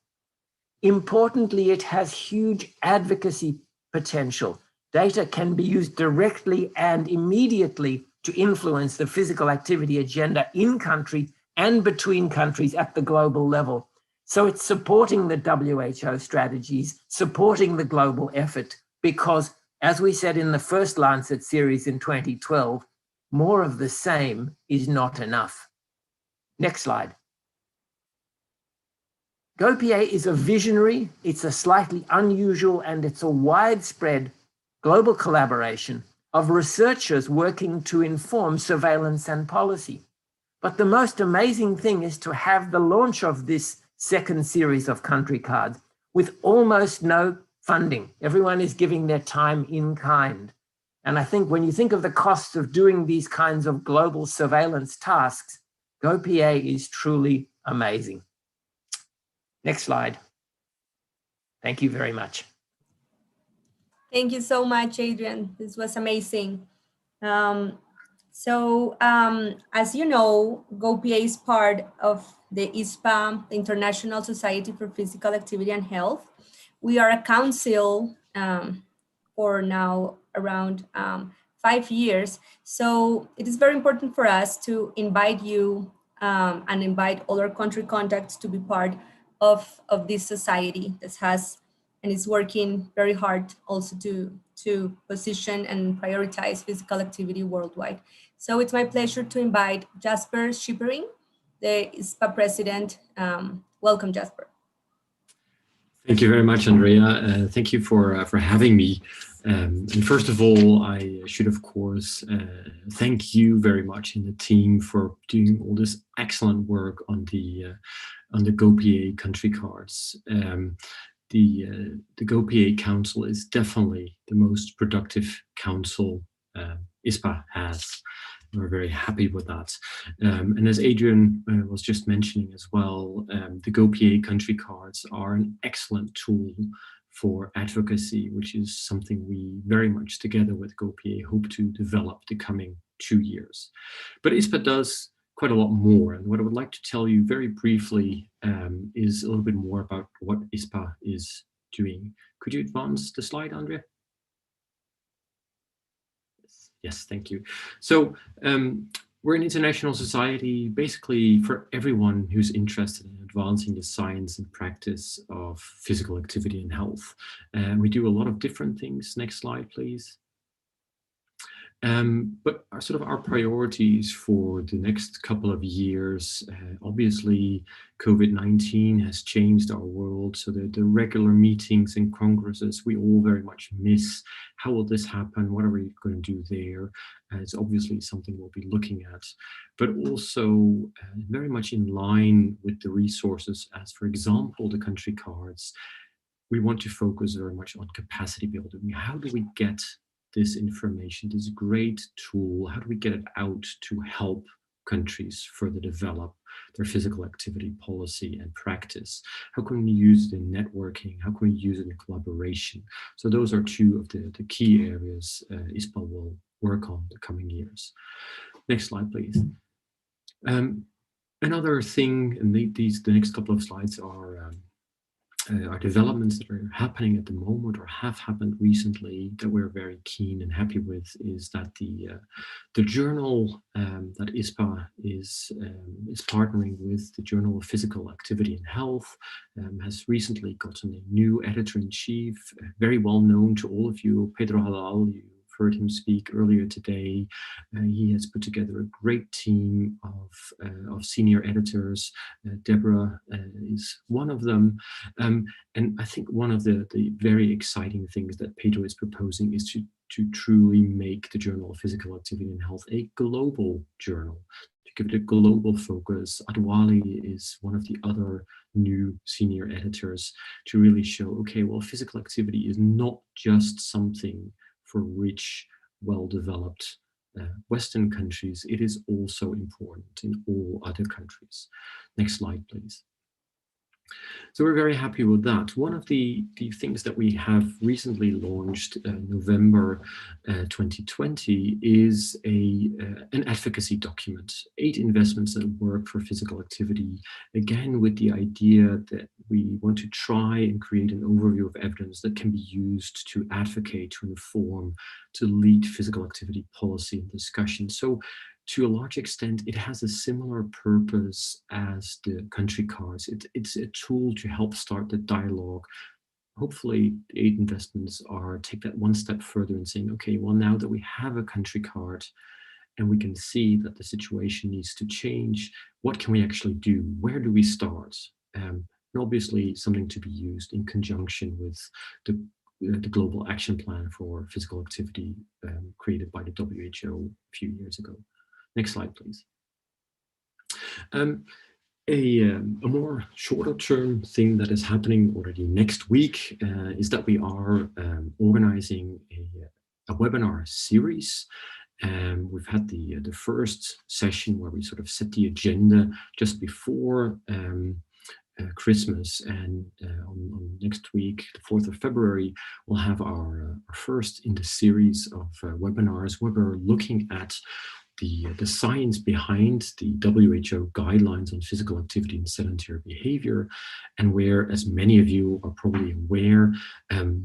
Importantly, it has huge advocacy potential. Data can be used directly and immediately to influence the physical activity agenda in country and between countries at the global level. So it's supporting the WHO strategies, supporting the global effort, because as we said in the first Lancet series in 2012, more of the same is not enough. Next slide. GoPA is a visionary, it's a slightly unusual, and it's a widespread global collaboration of researchers working to inform surveillance and policy. But the most amazing thing is to have the launch of this second series of country cards with almost no funding. Everyone is giving their time in kind. And I think when you think of the costs of doing these kinds of global surveillance tasks, GoPA is truly amazing. Next slide. Thank you very much. Thank you so much, Adrian. This was amazing. As you know, GoPA is part of the ISPAH, the International Society for Physical Activity and Health. We are a council for now around 5 years. So it is very important for us to invite you and invite all our country contacts to be part of this society that has and is working very hard also to position and prioritize physical activity worldwide. So it's my pleasure to invite Jasper Schippering, the ISPAH president. Welcome, Jasper. Thank you very much, Andrea. Thank you for having me. And first of all, I should, of course, thank you very much in the team for doing all this excellent work on the GoPA country cards. The GoPA Council is definitely the most productive council ISPAH has. We're very happy with that. And as Adrian was just mentioning as well, the GoPA country cards are an excellent tool for advocacy, which is something we very much together with GoPA hope to develop the coming 2 years. But ISPAH does quite a lot more. And what I would like to tell you very briefly is a little bit more about what ISPAH is doing. Could you advance the slide, Andrea? Yes, thank you. So we're an international society basically for everyone who's interested in advancing the science and practice of physical activity and health. We do a lot of different things. Next slide, please. But our priorities for the next couple of years, obviously COVID-19 has changed our world, so the regular meetings and congresses we all very much miss. How will this happen? What are we going to do there? It's obviously something we'll be looking at, but also very much in line with the resources as, for example, the country cards. We want to focus very much on capacity building. How do we get this information, this great tool, how do we get it out to help countries further develop their physical activity policy and practice? How can we use it in networking? How can we use it in collaboration? So those are two of the key areas ISPAH will work on the coming years. Next slide, please. Another thing, and the next couple of slides are are developments that are happening at the moment or have happened recently that we're very keen and happy with is that the journal that ISPAH is partnering with, the Journal of Physical Activity and Health, has recently gotten a new editor-in-chief, very well known to all of you, Pedro Halal. You heard him speak earlier today. He has put together a great team of senior editors. Deborah is one of them. And I think one of the very exciting things that Pedro is proposing is to truly make the Journal of Physical Activity and Health a global journal, to give it a global focus. Adwali is one of the other new senior editors to really show, okay, well, physical activity is not just something for rich, well-developed Western countries. It is also important in all other countries. Next slide, please. So we're very happy with that. One of the things that we have recently launched November 2020 is an advocacy document, 8 investments that work for physical activity, again with the idea that we want to try and create an overview of evidence that can be used to advocate, to inform, to lead physical activity policy and discussion. So to a large extent, it has a similar purpose as the country cards. It's a tool to help start the dialogue. Hopefully, the 8 investments take that one step further and saying, okay, well, now that we have a country card and we can see that the situation needs to change, what can we actually do? Where do we start? And obviously, something to be used in conjunction with the Global Action Plan for Physical Activity created by the WHO a few years ago. Next slide, please. A more shorter term thing that is happening already next week is that we are organizing a webinar series. We've had the first session where we sort of set the agenda just before Christmas, and on next week, the 4th of February, we'll have our first in the series of webinars where we're looking at the science behind the WHO guidelines on physical activity and sedentary behavior, and where, as many of you are probably aware,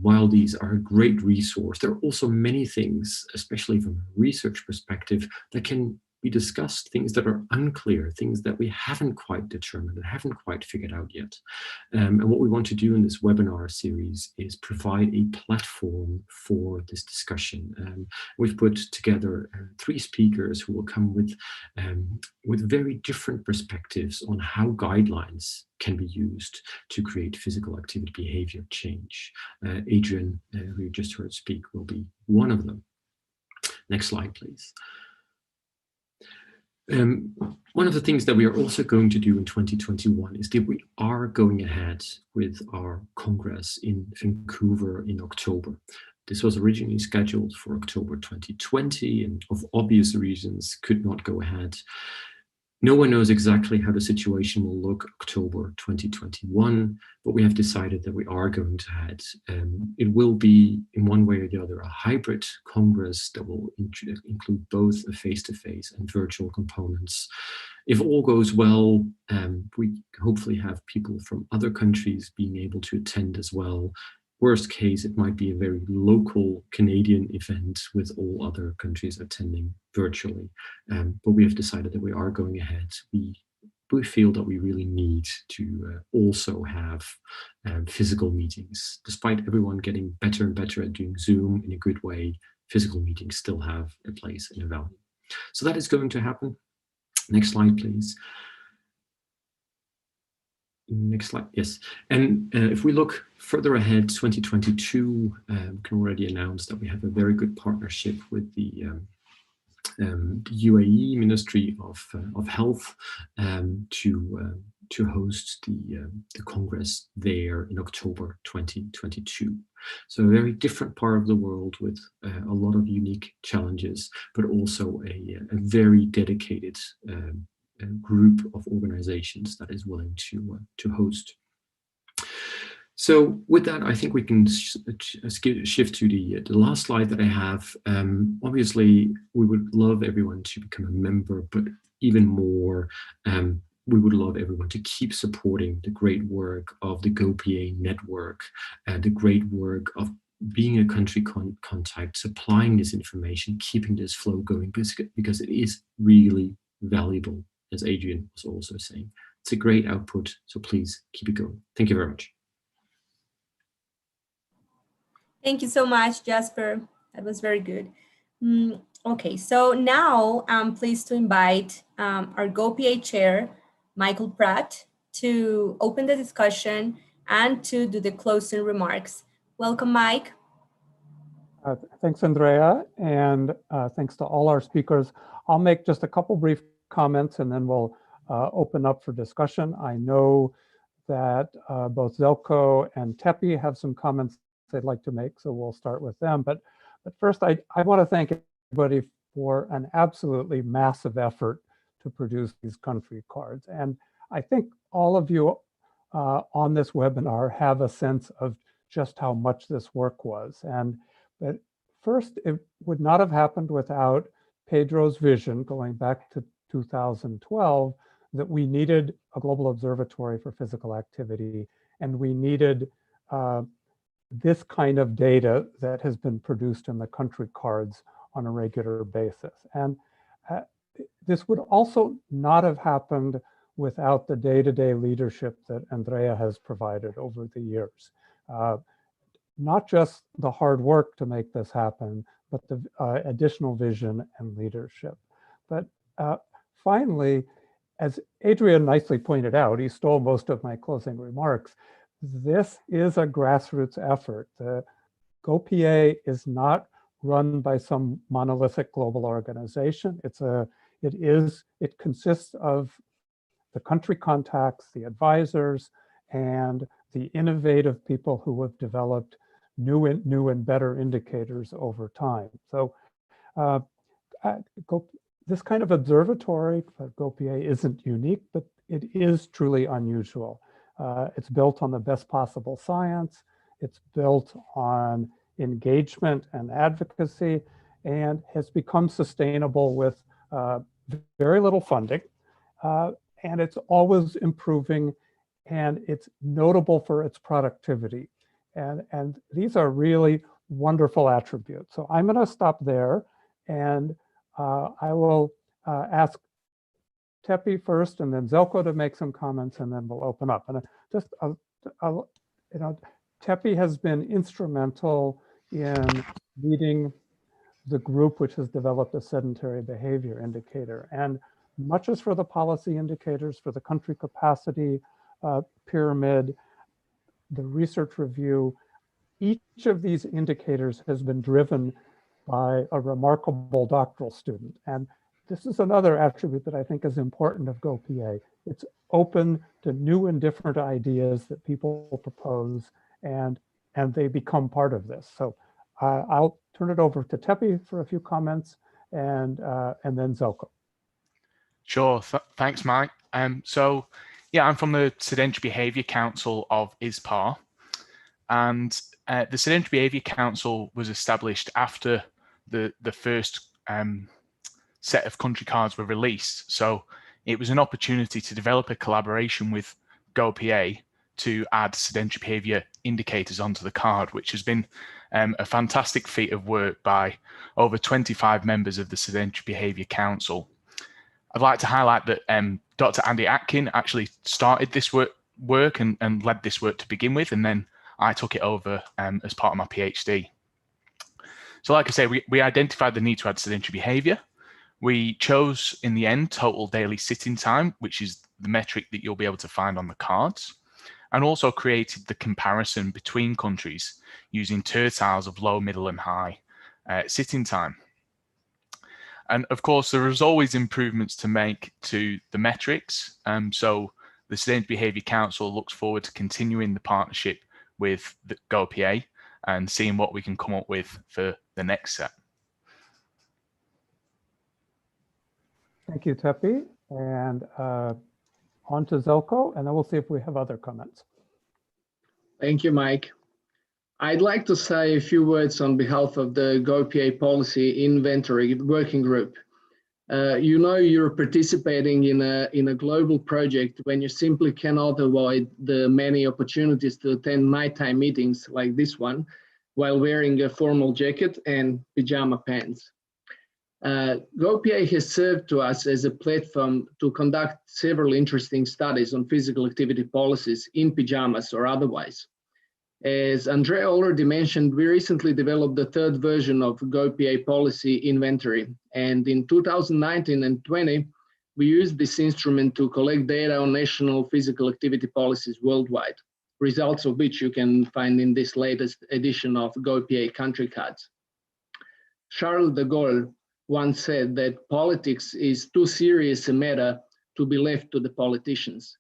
while these are a great resource, there are also many things, especially from a research perspective, that can be discussed, things that are unclear, things that we haven't quite determined and haven't quite figured out yet. And what we want to do in this webinar series is provide a platform for this discussion. We've put together 3 speakers who will come with very different perspectives on how guidelines can be used to create physical activity behavior change. Adrian, who you just heard speak, will be one of them. Next slide, please. One of the things that we are also going to do in 2021 is that we are going ahead with our Congress in Vancouver in October. This was originally scheduled for October 2020 and of obvious reasons could not go ahead. No one knows exactly how the situation will look October 2021, but we have decided that we are going to head. It will be, in one way or the other, a hybrid Congress that will include both a face-to-face and virtual components. If all goes well, we hopefully have people from other countries being able to attend as well. Worst case, it might be a very local Canadian event with all other countries attending virtually. But we have decided that we are going ahead. We feel that we really need to also have physical meetings. Despite everyone getting better and better at doing Zoom in a good way, physical meetings still have a place and a value. So that is going to happen. Next slide, please. Next slide, yes. And if we look further ahead, 2022, we can already announce that we have a very good partnership with the UAE Ministry of Health to host the Congress there in October 2022. So a very different part of the world with a lot of unique challenges, but also a very dedicated group of organizations that is willing to host. So with that, I think we can shift to the last slide that I have. Obviously, we would love everyone to become a member, but even more, we would love everyone to keep supporting the great work of the GoPA network and the great work of being a country contact, supplying this information, keeping this flow going, because it is really valuable, as Adrian was also saying. It's a great output, so please keep it going. Thank you very much. Thank you so much, Jasper. That was very good. Okay, so now I'm pleased to invite our GoPA chair, Michael Pratt, to open the discussion and to do the closing remarks. Welcome, Mike. Thanks, Andrea, and thanks to all our speakers. I'll make just a couple brief comments and then we'll open up for discussion. I know that both Zelko and Tepi have some comments they'd like to make, so we'll start with them. But first, I want to thank everybody for an absolutely massive effort to produce these country cards. And I think all of you on this webinar have a sense of just how much this work was. But first, it would not have happened without Pedro's vision going back to 2012 that we needed a global observatory for physical activity, and we needed this kind of data that has been produced in the country cards on a regular basis. And this would also not have happened without the day-to-day leadership that Andrea has provided over the years. Not just the hard work to make this happen, but the additional vision and leadership. But finally, as Adrian nicely pointed out, he stole most of my closing remarks. This is a grassroots effort. The GoPA is not run by some monolithic global organization. It consists of the country contacts, the advisors, and the innovative people who have developed new and better indicators over time. So this kind of observatory for GoPA isn't unique, but it is truly unusual. It's built on the best possible science. It's built on engagement and advocacy, and has become sustainable with very little funding. And it's always improving, and it's notable for its productivity. And these are really wonderful attributes. So I'm going to stop there, and I will ask Tepi first, and then Zelko to make some comments, and then we'll open up. And Tepi has been instrumental in leading the group which has developed a sedentary behavior indicator. And much as for the policy indicators for the country capacity pyramid, the research review, each of these indicators has been driven by a remarkable doctoral student. And this is another attribute that I think is important of GoPA. It's open to new and different ideas that people propose, and they become part of this. So I'll turn it over to Tepi for a few comments, and then Zelko. Sure, thanks, Mike. So yeah, I'm from the Sedentary Behavior Council of ISPAH, and the Sedentary Behavior Council was established after the first set of country cards were released. So it was an opportunity to develop a collaboration with GoPA to add sedentary behavior indicators onto the card, which has been a fantastic feat of work by over 25 members of the Sedentary Behavior Council. I'd like to highlight that Dr. Andy Atkin actually started this work and led this work to begin with, and then I took it over as part of my PhD. So like I say, we identified the need to add sedentary behavior. We chose in the end total daily sitting time, which is the metric that you'll be able to find on the cards, and also created the comparison between countries using tertiles of low, middle and high sitting time. And of course, there is always improvements to make to the metrics. So the Sedentary Behavior Council looks forward to continuing the partnership with the GoPA and seeing what we can come up with for the next set. Thank you, Tepi. And on to Zelko, and then we'll see if we have other comments. Thank you, Mike. I'd like to say a few words on behalf of the GoPA Policy Inventory Working Group. You know you're participating in a global project when you simply cannot avoid the many opportunities to attend nighttime meetings like this one while wearing a formal jacket and pajama pants. GoPA has served to us as a platform to conduct several interesting studies on physical activity policies in pajamas or otherwise. As Andrea already mentioned, we recently developed the third version of GoPA policy inventory. And in 2019 and 20, we used this instrument to collect data on national physical activity policies worldwide, results of which you can find in this latest edition of GoPA country cards. Charles de Gaulle once said that politics is too serious a matter to be left to the politicians.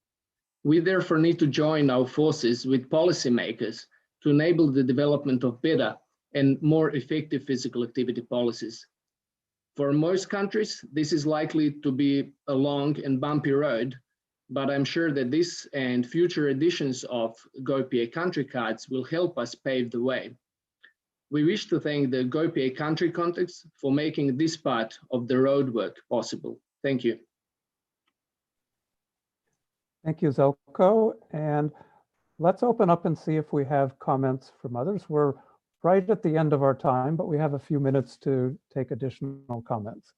We therefore need to join our forces with policymakers to enable the development of better and more effective physical activity policies. For most countries, this is likely to be a long and bumpy road, but I'm sure that this and future editions of GoPA country cards will help us pave the way. We wish to thank the GoPA country context for making this part of the roadwork possible. Thank you. Thank you, Zelko. And let's open up and see if we have comments from others. We're right at the end of our time, but we have a few minutes to take additional comments.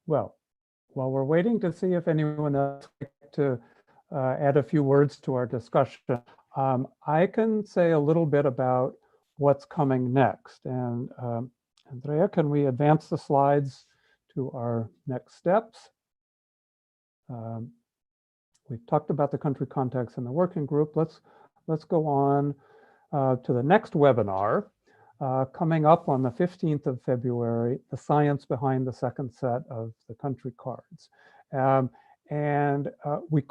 Well, while we're waiting to see if anyone else would like to add a few words to our discussion, I can say a little bit about what's coming next. And Andrea, can we advance the slides to our next steps? We've talked about the country context and the working group. Let's go on to the next webinar. Coming up on the 15th of February, the science behind the second set of the country cards. We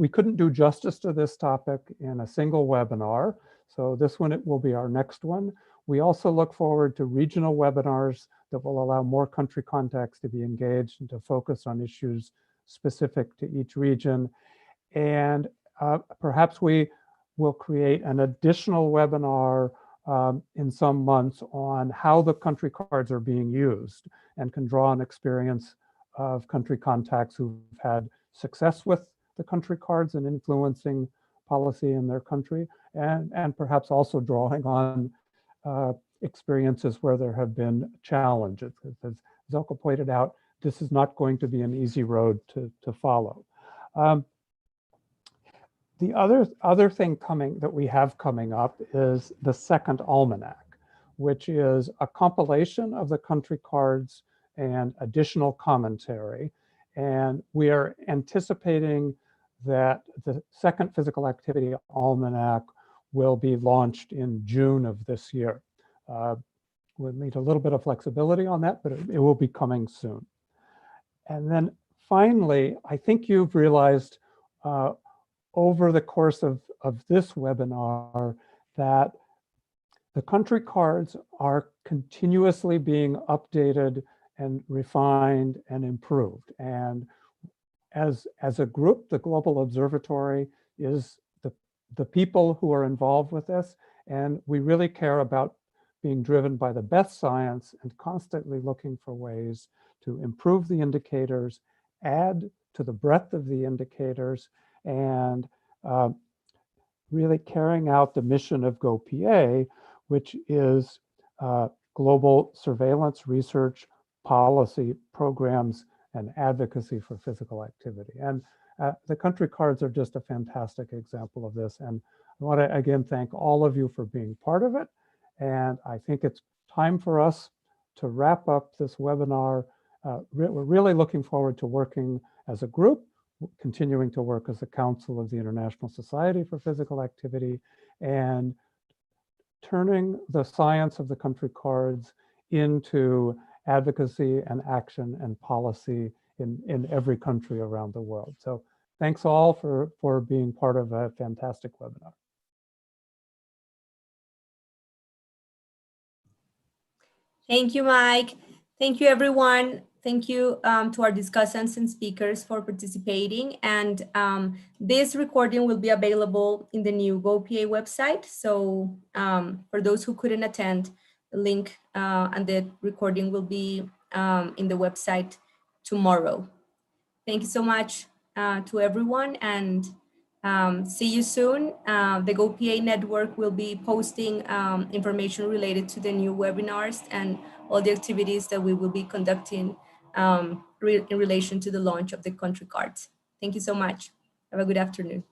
couldn't do justice to this topic in a single webinar. So this one, it will be our next one. We also look forward to regional webinars that will allow more country context to be engaged and to focus on issues specific to each region. And perhaps we will create an additional webinar in some months on how the country cards are being used and can draw on experience of country contacts who've had success with the country cards and influencing policy in their country, and perhaps also drawing on experiences where there have been challenges. As Zelko pointed out, this is not going to be an easy road to follow. The other thing that we have coming up is the second almanac, which is a compilation of the country cards and additional commentary. And we are anticipating that the second physical activity almanac will be launched in June of this year. We'll need a little bit of flexibility on that, but it will be coming soon. And then finally, I think you've realized over the course of this webinar that the country cards are continuously being updated and refined and improved. And as a group, the Global Observatory is the people who are involved with this. And we really care about being driven by the best science and constantly looking for ways to improve the indicators, add to the breadth of the indicators, and really carrying out the mission of GoPA, which is global surveillance, research, policy, programs, and advocacy for physical activity. And the country cards are just a fantastic example of this. And I want to again thank all of you for being part of it. And I think it's time for us to wrap up this webinar. We're really looking forward to working as a group, continuing to work as a council of the International Society for Physical Activity, and turning the science of the country cards into advocacy and action and policy in every country around the world. So thanks all for being part of a fantastic webinar. Thank you, Mike. Thank you, everyone. Thank you to our discussants and speakers for participating. And this recording will be available in the new GoPA website. So for those who couldn't attend, the link and the recording will be in the website tomorrow. Thank you so much to everyone, and see you soon. The GoPA network will be posting information related to the new webinars and all the activities that we will be conducting in relation to the launch of the country cards. Thank you so much. Have a good afternoon.